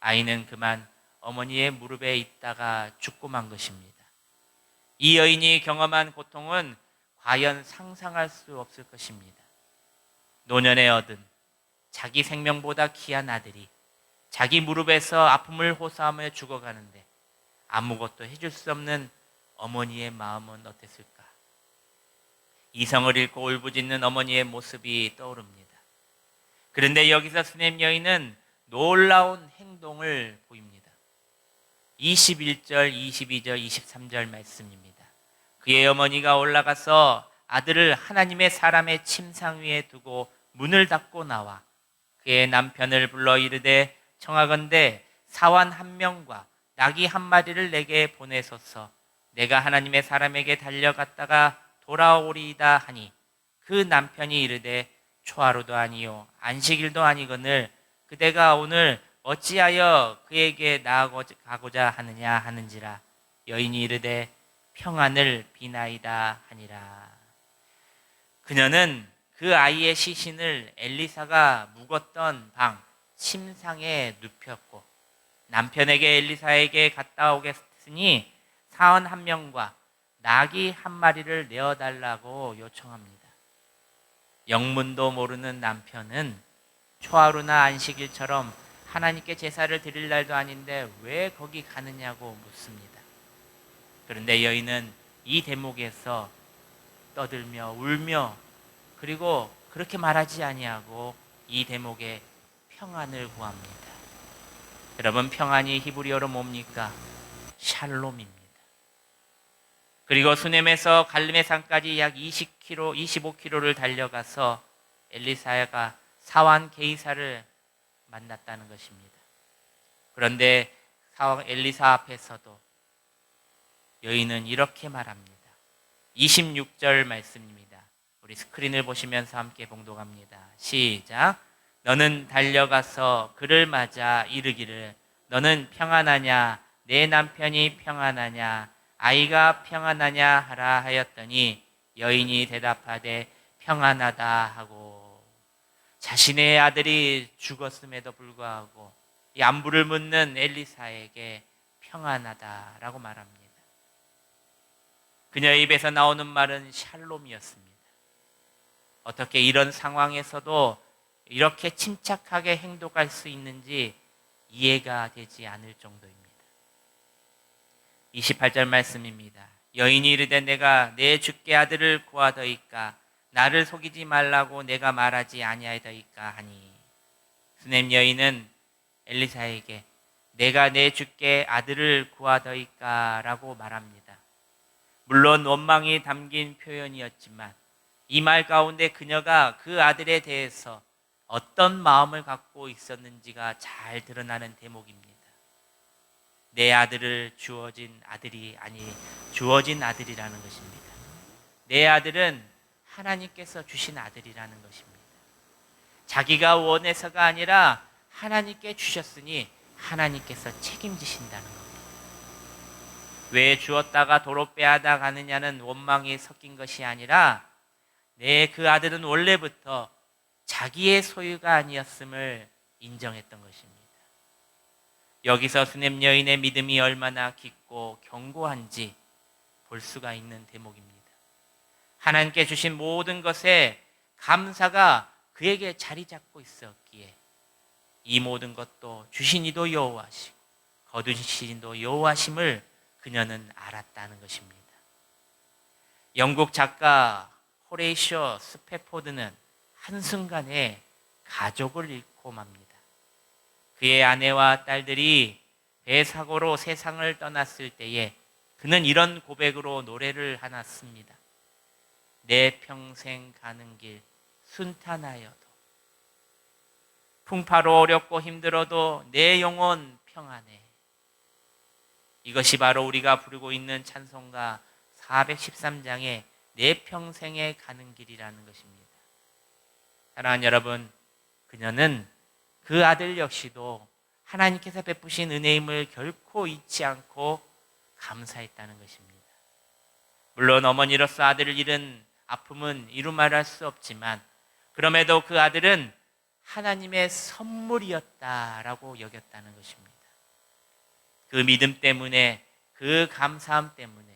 아이는 그만 어머니의 무릎에 있다가 죽고 만 것입니다. 이 여인이 경험한 고통은 과연 상상할 수 없을 것입니다. 노년에 얻은 자기 생명보다 귀한 아들이 자기 무릎에서 아픔을 호소하며 죽어가는데 아무것도 해줄 수 없는 어머니의 마음은 어땠을까? 이성을 잃고 울부짖는 어머니의 모습이 떠오릅니다. 그런데 여기서 수냄 여인은 놀라운 행동을 보입니다. 21절, 22절, 23절 말씀입니다. 그의 어머니가 올라가서 아들을 하나님의 사람의 침상 위에 두고 문을 닫고 나와 그의 남편을 불러 이르되 청하건대 사환 한 명과 나귀 한 마리를 내게 보내소서. 내가 하나님의 사람에게 달려갔다가 돌아오리이다 하니 그 남편이 이르되 초하루도 아니요 안식일도 아니거늘 그대가 오늘 어찌하여 그에게 나아가고자 하느냐 하는지라. 여인이 이르되 평안을 비나이다 하니라. 그녀는 그 아이의 시신을 엘리사가 묵었던 방 침상에 눕혔고 남편에게 엘리사에게 갔다 오겠으니 사원 한 명과 나귀 한 마리를 내어달라고 요청합니다. 영문도 모르는 남편은 초하루나 안식일처럼 하나님께 제사를 드릴 날도 아닌데 왜 거기 가느냐고 묻습니다. 그런데 여인은 이 대목에서 떠들며 울며 그리고 그렇게 말하지 아니하고 이 대목에 평안을 구합니다. 여러분, 평안이 히브리어로 뭡니까? 샬롬입니다. 그리고 수넴에서 갈림의 산까지 약 20km, 25km를 달려가서 엘리사가 사환 게이사를 만났다는 것입니다. 그런데 사환 엘리사 앞에서도 여인은 이렇게 말합니다. 26절 말씀입니다. 우리 스크린을 보시면서 함께 봉독합니다. 시작. 너는 달려가서 그를 맞아 이르기를 너는 평안하냐 내 남편이 평안하냐 아이가 평안하냐 하라 하였더니 여인이 대답하되 평안하다 하고 자신의 아들이 죽었음에도 불구하고 이 안부를 묻는 엘리사에게 평안하다라고 말합니다. 그녀의 입에서 나오는 말은 샬롬이었습니다. 어떻게 이런 상황에서도 이렇게 침착하게 행동할 수 있는지 이해가 되지 않을 정도입니다. 28절 말씀입니다. 여인이 이르되 내가 내 주께 아들을 구하더이까 나를 속이지 말라고 내가 말하지 아니하더이까 하니 수넴 여인은 엘리사에게 내가 내 주께 아들을 구하더이까 라고 말합니다. 물론 원망이 담긴 표현이었지만 이 말 가운데 그녀가 그 아들에 대해서 어떤 마음을 갖고 있었는지가 잘 드러나는 대목입니다. 내 아들을 주어진 아들이 아니 주어진 아들이라는 것입니다. 내 아들은 하나님께서 주신 아들이라는 것입니다. 자기가 원해서가 아니라 하나님께 주셨으니 하나님께서 책임지신다는 겁니다. 왜 주었다가 도로 빼앗아 가느냐는 원망이 섞인 것이 아니라 그 아들은 원래부터 자기의 소유가 아니었음을 인정했던 것입니다. 여기서 수냄 여인의 믿음이 얼마나 깊고 견고한지 볼 수가 있는 대목입니다. 하나님께 주신 모든 것에 감사가 그에게 자리 잡고 있었기에 이 모든 것도 주신 이도 여호와시고 거두신 이도 여호와심을 그녀는 알았다는 것입니다. 영국 작가 호레이쇼 스패포드는 한순간에 가족을 잃고 맙니다. 그의 아내와 딸들이 배 사고로 세상을 떠났을 때에 그는 이런 고백으로 노래를 하나 씁니다. 내 평생 가는 길 순탄하여도 풍파로 어렵고 힘들어도 내 영혼 평안해. 이것이 바로 우리가 부르고 있는 찬송가 413장의 내 평생에 가는 길이라는 것입니다. 사랑하는 여러분, 그녀는 그 아들 역시도 하나님께서 베푸신 은혜임을 결코 잊지 않고 감사했다는 것입니다. 물론 어머니로서 아들을 잃은 아픔은 이루 말할 수 없지만 그럼에도 그 아들은 하나님의 선물이었다라고 여겼다는 것입니다. 그 믿음 때문에, 그 감사함 때문에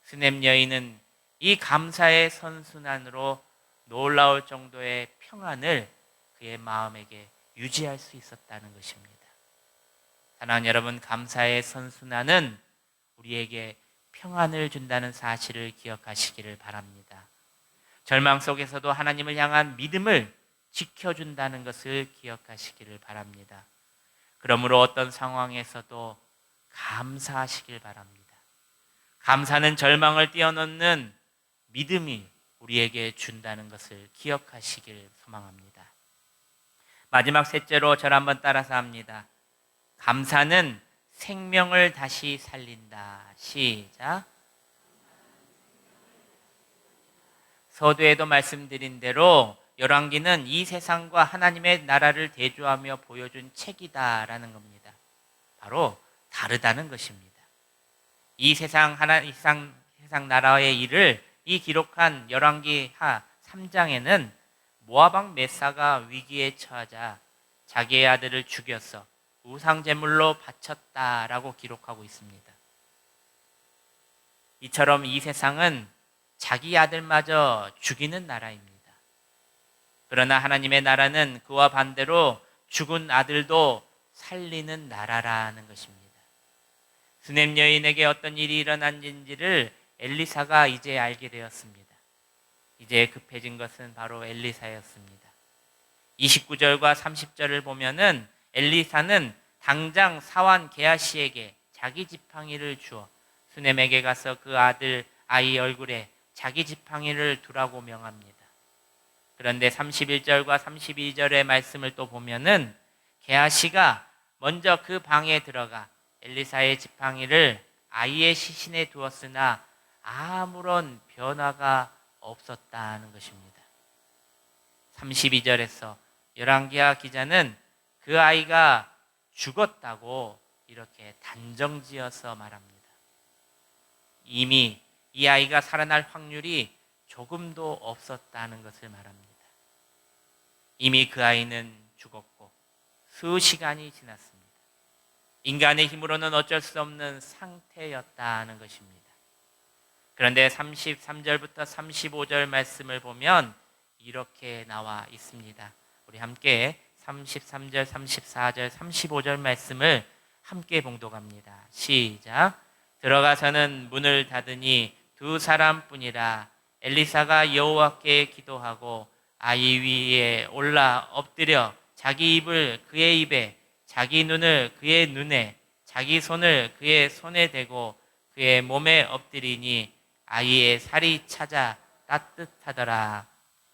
수냄 여인은 이 감사의 선순환으로 놀라울 정도의 평안을 그의 마음에게 유지할 수 있었다는 것입니다. 사랑하는 여러분, 감사의 선순환은 우리에게 평안을 준다는 사실을 기억하시기를 바랍니다. 절망 속에서도 하나님을 향한 믿음을 지켜준다는 것을 기억하시기를 바랍니다. 그러므로 어떤 상황에서도 감사하시길 바랍니다. 감사는 절망을 뛰어넘는 믿음이 우리에게 준다는 것을 기억하시길 소망합니다. 마지막 셋째로 저를 한번 따라서 합니다. 감사는 생명을 다시 살린다. 시작. 서두에도 말씀드린 대로 열왕기는 이 세상과 하나님의 나라를 대조하며 보여준 책이다라는 겁니다. 바로 다르다는 것입니다. 이 세상 나라의 일을 이 기록한 열왕기 하 3장에는 모압 왕 메사가 위기에 처하자 자기의 아들을 죽여서 우상 제물로 바쳤다라고 기록하고 있습니다. 이처럼 이 세상은 자기 아들마저 죽이는 나라입니다. 그러나 하나님의 나라는 그와 반대로 죽은 아들도 살리는 나라라는 것입니다. 수냄 여인에게 어떤 일이 일어난지를 엘리사가 이제 알게 되었습니다. 이제 급해진 것은 바로 엘리사였습니다. 29절과 30절을 보면은 엘리사는 당장 사환 게하시에게 자기 지팡이를 주어 수냄에게 가서 그 아이 얼굴에 자기 지팡이를 두라고 명합니다. 그런데 31절과 32절의 말씀을 또 보면은 게하시가 먼저 그 방에 들어가 엘리사의 지팡이를 아이의 시신에 두었으나 아무런 변화가 없었다는 것입니다. 32절에서 열왕기하 기자는 그 아이가 죽었다고 이렇게 단정지어서 말합니다. 이미 이 아이가 살아날 확률이 조금도 없었다는 것을 말합니다. 이미 그 아이는 죽었고 수시간이 지났습니다. 인간의 힘으로는 어쩔 수 없는 상태였다는 것입니다. 그런데 33절부터 35절 말씀을 보면 이렇게 나와 있습니다. 우리 함께 33절, 34절, 35절 말씀을 함께 봉독합니다. 시작. 들어가서는 문을 닫으니 두 사람뿐이라. 엘리사가 여호와께 기도하고 아이 위에 올라 엎드려 자기 입을 그의 입에, 자기 눈을 그의 눈에, 자기 손을 그의 손에 대고 그의 몸에 엎드리니 아이의 살이 찾아 따뜻하더라.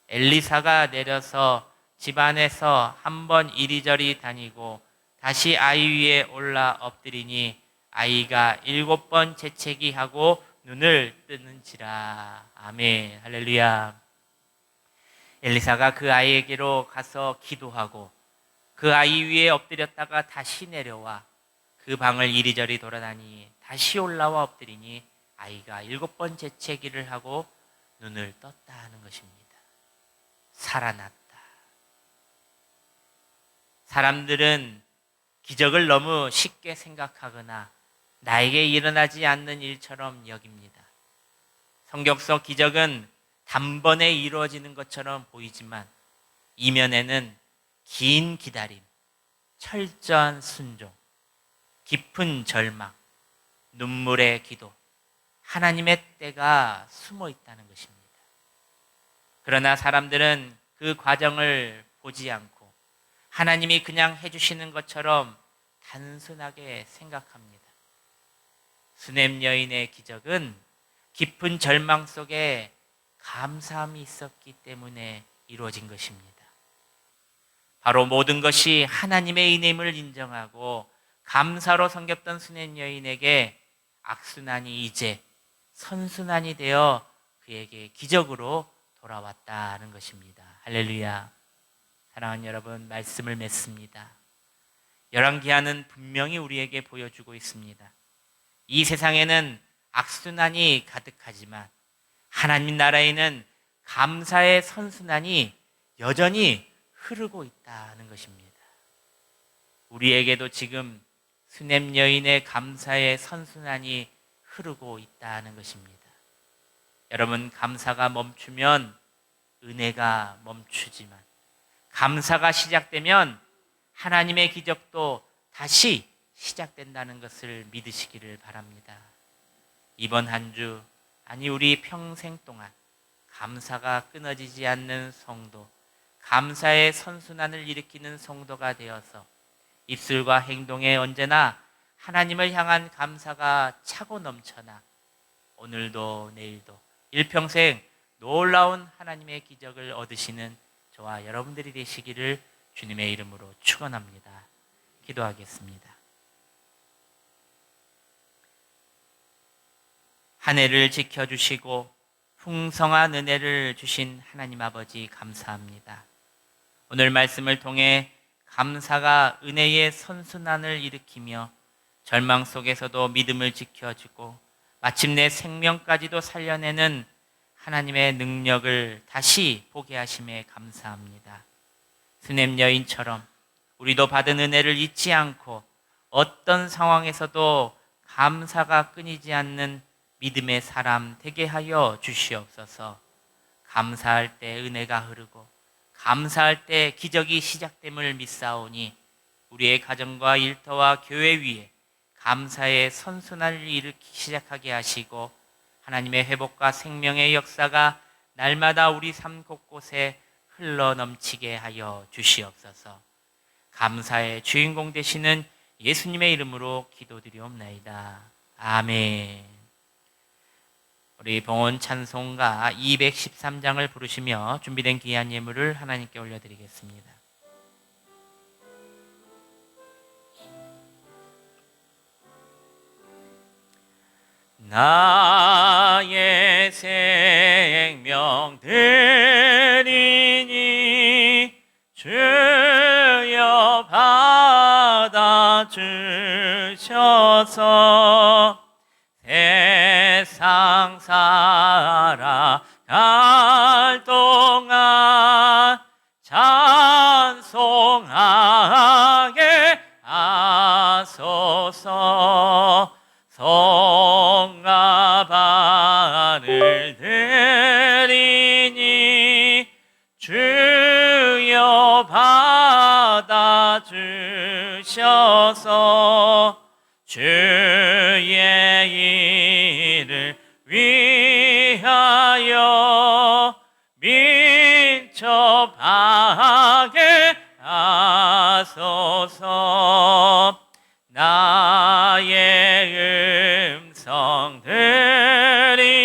엘리사가 내려서 집 안에서 한번 이리저리 다니고 다시 아이 위에 올라 엎드리니 아이가 7번 재채기하고 눈을 뜨는지라. 아멘. 할렐루야. 엘리사가 그 아이에게로 가서 기도하고 그 아이 위에 엎드렸다가 다시 내려와 그 방을 이리저리 돌아다니 다시 올라와 엎드리니 아이가 7번 재채기를 하고 눈을 떴다 하는 것입니다. 살아났다. 사람들은 기적을 너무 쉽게 생각하거나 나에게 일어나지 않는 일처럼 여깁니다. 성경 속 기적은 단번에 이루어지는 것처럼 보이지만 이면에는 긴 기다림, 철저한 순종, 깊은 절망, 눈물의 기도, 하나님의 때가 숨어 있다는 것입니다. 그러나 사람들은 그 과정을 보지 않고 하나님이 그냥 해주시는 것처럼 단순하게 생각합니다. 수넴 여인의 기적은 깊은 절망 속에 감사함이 있었기 때문에 이루어진 것입니다. 바로 모든 것이 하나님의 은혜임을 인정하고 감사로 섬겼던 수넴 여인에게 악순환이 이제 선순환이 되어 그에게 기적으로 돌아왔다는 것입니다. 할렐루야. 사랑하는 여러분, 말씀을 맺습니다. 열왕기하는 분명히 우리에게 보여주고 있습니다. 이 세상에는 악순환이 가득하지만 하나님 나라에는 감사의 선순환이 여전히 흐르고 있다는 것입니다. 우리에게도 지금 수넴 여인의 감사의 선순환이 흐르고 있다는 것입니다. 여러분, 감사가 멈추면 은혜가 멈추지만 감사가 시작되면 하나님의 기적도 다시 시작된다는 것을 믿으시기를 바랍니다. 이번 한 주, 아니 우리 평생 동안 감사가 끊어지지 않는 성도, 감사의 선순환을 일으키는 성도가 되어서 입술과 행동에 언제나 하나님을 향한 감사가 차고 넘쳐나 오늘도 내일도 일평생 놀라운 하나님의 기적을 얻으시는 저와 여러분들이 되시기를 주님의 이름으로 축원합니다. 기도하겠습니다. 한 해를 지켜주시고 풍성한 은혜를 주신 하나님 아버지 감사합니다. 오늘 말씀을 통해 감사가 은혜의 선순환을 일으키며 절망 속에서도 믿음을 지켜주고 마침내 생명까지도 살려내는 하나님의 능력을 다시 보게 하심에 감사합니다. 수넴 여인처럼 우리도 받은 은혜를 잊지 않고 어떤 상황에서도 감사가 끊이지 않는 믿음의 사람 되게 하여 주시옵소서. 감사할 때 은혜가 흐르고 감사할 때 기적이 시작됨을 믿사오니 우리의 가정과 일터와 교회 위에 감사의 선순환을 일으키기 시작하게 하시고 하나님의 회복과 생명의 역사가 날마다 우리 삶 곳곳에 흘러 넘치게 하여 주시옵소서. 감사의 주인공 되시는 예수님의 이름으로 기도드리옵나이다. 아멘. 우리 봉헌 찬송가 213장을 부르시며 준비된 귀한 예물을 하나님께 올려드리겠습니다. 나의 생명 드리니 주여 받아주셔서 세상 살아갈 동안 찬송하게 하소서. 성가반을 드리니 주여 받아주셔서 주의 일을 위하여 민첩하게 하소서. 나의 음성 들리니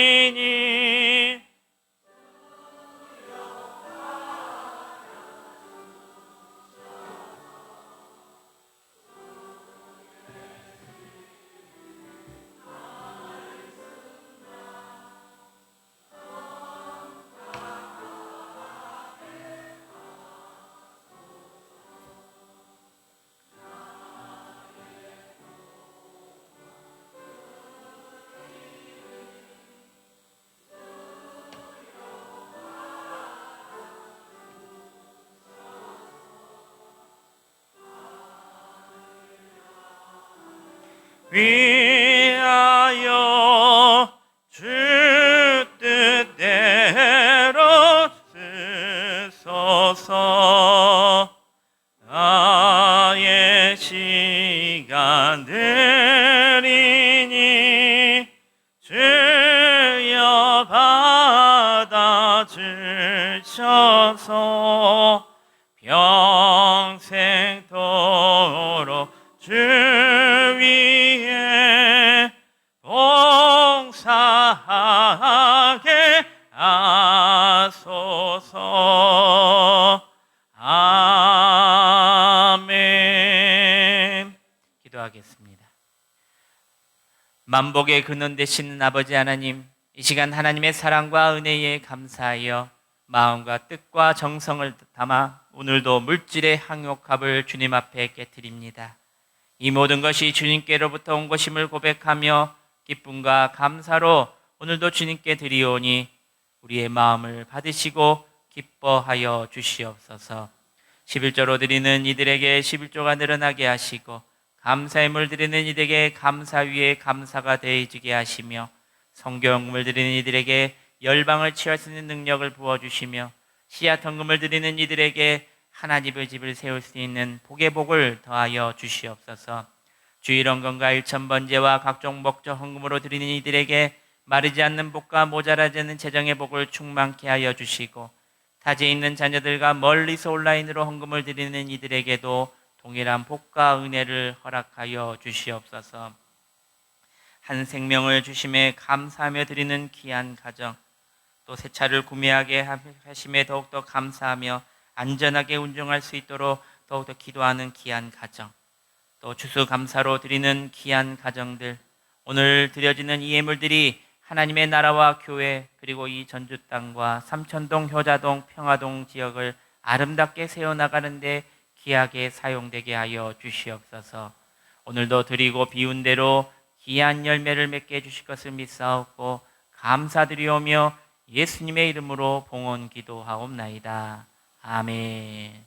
위하여 주 뜻대로 쓰소서. 나의 시간들이니 주여 받아주셔서 평생토록 주 위에 봉사하게 하소서. 아멘. 기도하겠습니다. 만복의 근원 되시는 아버지 하나님, 이 시간 하나님의 사랑과 은혜에 감사하여 마음과 뜻과 정성을 담아 오늘도 물질의 항욕합을 주님 앞에 깨뜨립니다. 이 모든 것이 주님께로부터 온 것임을 고백하며 기쁨과 감사로 오늘도 주님께 드리오니 우리의 마음을 받으시고 기뻐하여 주시옵소서. 11조로 드리는 이들에게 11조가 늘어나게 하시고 감사의 물 드리는 이들에게 감사 위에 감사가 더해지게 하시며 성경금을 드리는 이들에게 열방을 취할 수 있는 능력을 부어주시며 씨앗 헌금을 드리는 이들에게 하나님의 집을 세울 수 있는 복의 복을 더하여 주시옵소서. 주일헌금과 일천번제와 각종 목적 헌금으로 드리는 이들에게 마르지 않는 복과 모자라지 않는 재정의 복을 충만케 하여 주시고 타지에 있는 자녀들과 멀리서 온라인으로 헌금을 드리는 이들에게도 동일한 복과 은혜를 허락하여 주시옵소서. 한 생명을 주심에 감사하며 드리는 귀한 가정, 또 새 차를 구매하게 하심에 더욱더 감사하며 안전하게 운전할 수 있도록 더욱더 기도하는 귀한 가정, 또 추수감사로 드리는 귀한 가정들, 오늘 드려지는 이 예물들이 하나님의 나라와 교회 그리고 이 전주 땅과 삼천동, 효자동, 평화동 지역을 아름답게 세워나가는데 귀하게 사용되게 하여 주시옵소서. 오늘도 드리고 비운 대로 귀한 열매를 맺게 해주실 것을 믿사옵고 감사드리오며 예수님의 이름으로 봉헌 기도하옵나이다. 아멘.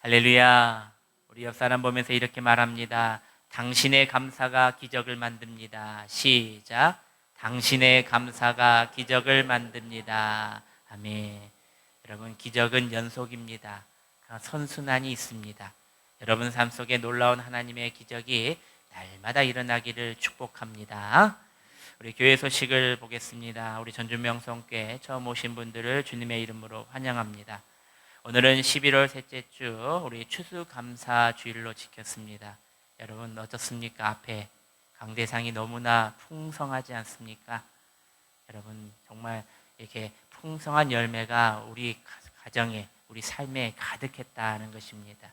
할렐루야. 우리 옆 사람 보면서 이렇게 말합니다. 당신의 감사가 기적을 만듭니다. 시작. 당신의 감사가 기적을 만듭니다. 아멘. 여러분, 기적은 연속입니다. 선순환이 있습니다. 여러분 삶 속에 놀라운 하나님의 기적이 날마다 일어나기를 축복합니다. 우리 교회 소식을 보겠습니다. 우리 전주명성교회 처음 오신 분들을 주님의 이름으로 환영합니다. 오늘은 11월 셋째 주 우리 추수감사 주일로 지켰습니다. 여러분 어떻습니까? 앞에 강대상이 너무나 풍성하지 않습니까? 여러분 정말 이렇게 풍성한 열매가 우리 가정에 우리 삶에 가득했다는 것입니다.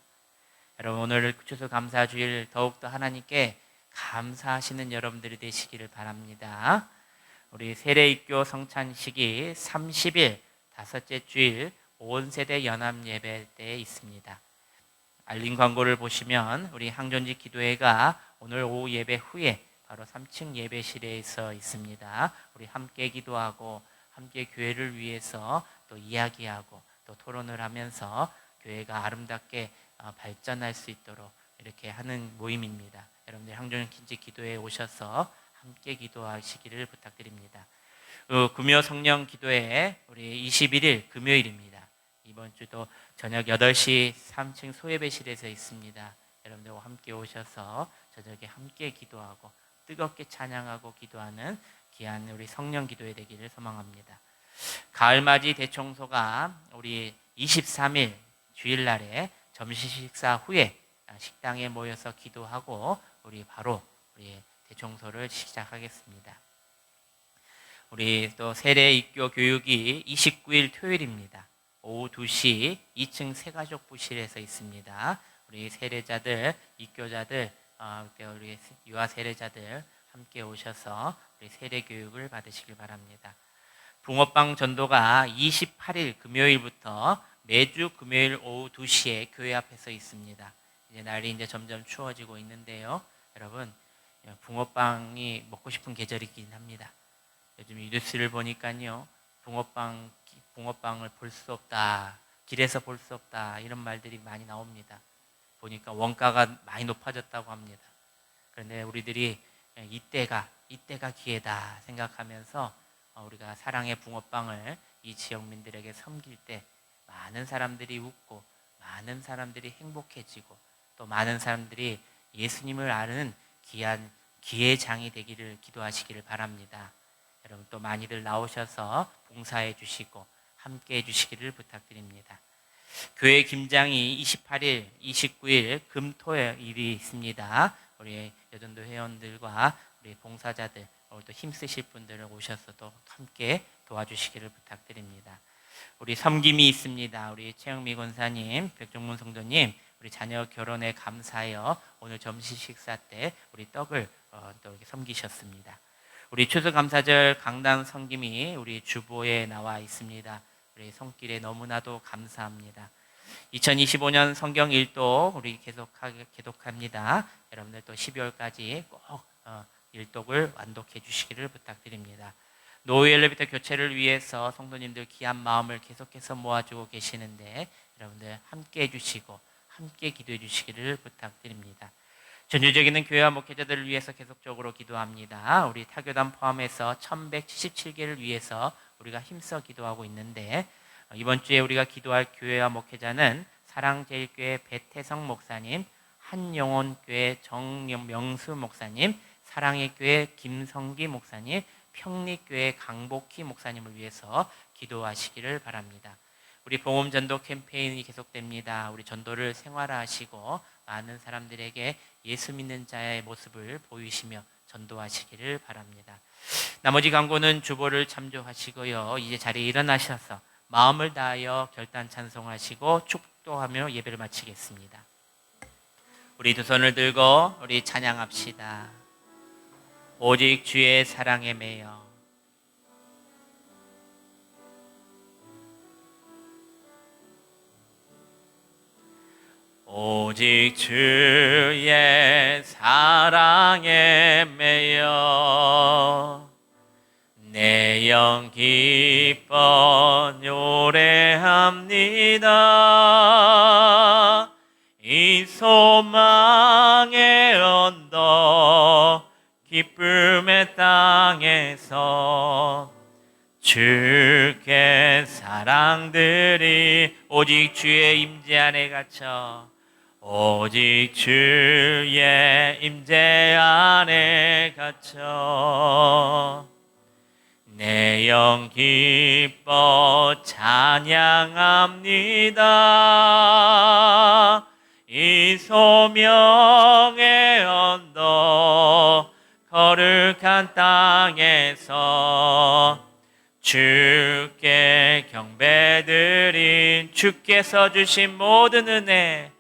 여러분 오늘 추수감사 주일 더욱더 하나님께 감사하시는 여러분들이 되시기를 바랍니다. 우리 세례입교 성찬식이 30일 다섯째 주일 온 세대 연합 예배 때에 있습니다. 알림 광고를 보시면 우리 항존지 기도회가 오늘 오후 예배 후에 바로 3층 예배실에서 있습니다. 우리 함께 기도하고 함께 교회를 위해서 또 이야기하고 또 토론을 하면서 교회가 아름답게 발전할 수 있도록 이렇게 하는 모임입니다. 여러분들 항존지 기도회에 오셔서 함께 기도하시기를 부탁드립니다. 금요 성령 기도회 우리 21일 금요일입니다. 이번 주도 저녁 8시 3층 소예배실에서 있습니다. 여러분들과 함께 오셔서 저녁에 함께 기도하고 뜨겁게 찬양하고 기도하는 귀한 우리 성령 기도회 되기를 소망합니다. 가을맞이 대청소가 우리 23일 주일날에 점심 식사 후에 식당에 모여서 기도하고 우리 바로 우리 대청소를 시작하겠습니다. 우리 또 세례 입교 교육이 29일 토요일입니다. 오후 2시 2층 새가족부실에서 있습니다. 우리 세례자들, 입교자들, 우리 유아 세례자들 함께 오셔서 우리 세례 교육을 받으시길 바랍니다. 붕어빵 전도가 28일 금요일부터 매주 금요일 오후 2시에 교회 앞에서 있습니다. 이제 날이 점점 추워지고 있는데요. 여러분, 붕어빵이 먹고 싶은 계절이긴 합니다. 요즘 뉴스를 보니까요. 붕어빵을 볼 수 없다. 길에서 볼 수 없다. 이런 말들이 많이 나옵니다. 보니까 원가가 많이 높아졌다고 합니다. 그런데 우리들이 이때가 기회다 생각하면서 우리가 사랑의 붕어빵을 이 지역민들에게 섬길 때 많은 사람들이 웃고 많은 사람들이 행복해지고 또 많은 사람들이 예수님을 아는 귀한 기회장이 되기를 기도하시기를 바랍니다. 여러분 또 많이들 나오셔서 봉사해 주시고 함께 해 주시기를 부탁드립니다. 교회 김장이 28일, 29일 금토일이 있습니다. 우리 여전도 회원들과 우리 봉사자들, 오늘 또 힘쓰실 분들을 오셔서 또 함께 도와주시기를 부탁드립니다. 우리 섬김이 있습니다. 우리 최영미 권사님, 백종문 성도님, 우리 자녀 결혼에 감사하여 오늘 점심 식사 때 우리 떡을 또 이렇게 섬기셨습니다. 우리 추수감사절 강단 섬김이 우리 주보에 나와 있습니다. 우리 손길에 너무나도 감사합니다. 2025년 성경 일독 우리 계속합니다. 여러분들 또 12월까지 꼭 일독을 완독해 주시기를 부탁드립니다. 노후 엘리베이터 교체를 위해서 성도님들 귀한 마음을 계속해서 모아주고 계시는데 여러분들 함께 해주시고 함께 기도해 주시기를 부탁드립니다. 전주적인 교회와 목회자들을 위해서 계속적으로 기도합니다. 우리 타교단 포함해서 1177개를 위해서 우리가 힘써 기도하고 있는데 이번 주에 우리가 기도할 교회와 목회자는 사랑제일교회 배태성 목사님, 한영혼교회 정명수 목사님, 사랑의 교회 김성기 목사님, 평리교회 강복희 목사님을 위해서 기도하시기를 바랍니다. 우리 복음 전도 캠페인이 계속됩니다. 우리 전도를 생활화하시고 많은 사람들에게 예수 믿는 자의 모습을 보이시며 전도하시기를 바랍니다. 나머지 광고는 주보를 참조하시고요. 이제 자리에 일어나셔서 마음을 다하여 결단 찬송하시고 축도하며 예배를 마치겠습니다. 우리 두 손을 들고 우리 찬양합시다. 오직 주의 사랑에 매여 오직 주의 사랑에 매여 내 영 기뻐 노래합니다. 이 소망의 언덕 기쁨의 땅에서 주께 사랑들이 오직 주의 임재 안에 갇혀 오직 주의 임재 안에 갇혀 내 영 기뻐 찬양합니다. 이 소명의 언덕 거룩한 땅에서 주께 경배드린 주께서 주신 모든 은혜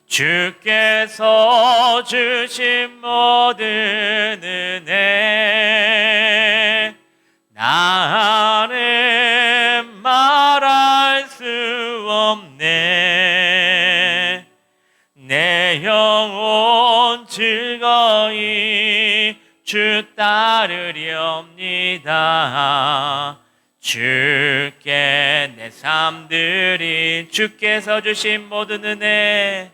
주께서 주신 모든 은혜 나는 말할 수 없네. 내 영혼 즐거이 주 따르렵니다. 주께 내 삶 드린 주께서 주신 모든 은혜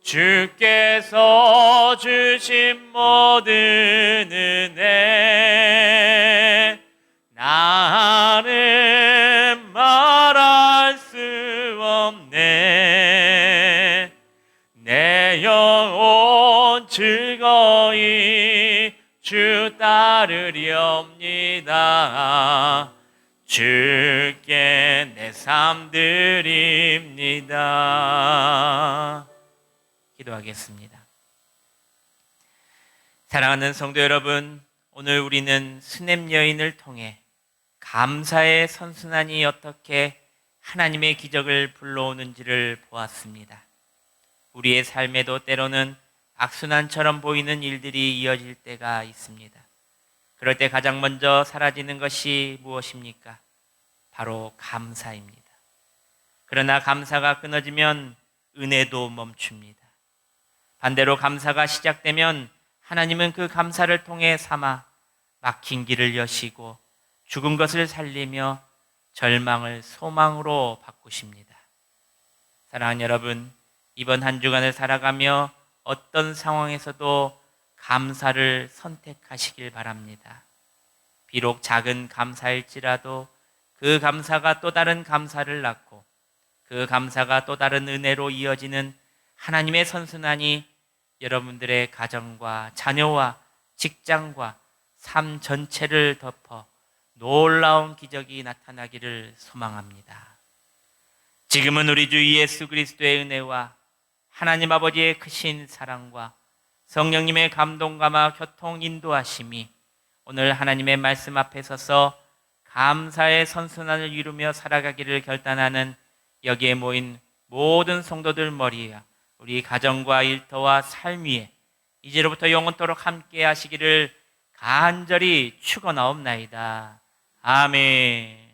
주께서 주신 모든 은혜 나는 말할 수 없네. 내 영혼 즐거이 주 따르렵니다. 주께 내 삶 드립니다. 기도하겠습니다. 사랑하는 성도 여러분, 오늘 우리는 수냄 여인을 통해 감사의 선순환이 어떻게 하나님의 기적을 불러오는지를 보았습니다. 우리의 삶에도 때로는 악순환처럼 보이는 일들이 이어질 때가 있습니다. 그럴 때 가장 먼저 사라지는 것이 무엇입니까? 바로 감사입니다. 그러나 감사가 끊어지면 은혜도 멈춥니다. 반대로 감사가 시작되면 하나님은 그 감사를 통해 삼아 막힌 길을 여시고 죽은 것을 살리며 절망을 소망으로 바꾸십니다. 사랑하는 여러분, 이번 한 주간을 살아가며 어떤 상황에서도 감사를 선택하시길 바랍니다. 비록 작은 감사일지라도 그 감사가 또 다른 감사를 낳고 그 감사가 또 다른 은혜로 이어지는 하나님의 선순환이 여러분들의 가정과 자녀와 직장과 삶 전체를 덮어 놀라운 기적이 나타나기를 소망합니다. 지금은 우리 주 예수 그리스도의 은혜와 하나님 아버지의 크신 사랑과 성령님의 감동감화 교통 인도하심이 오늘 하나님의 말씀 앞에 서서 감사의 선순환을 이루며 살아가기를 결단하는 여기에 모인 모든 성도들 머리에 우리 가정과 일터와 삶 위에 이제로부터 영원토록 함께 하시기를 간절히 축원하옵나이다. 아멘.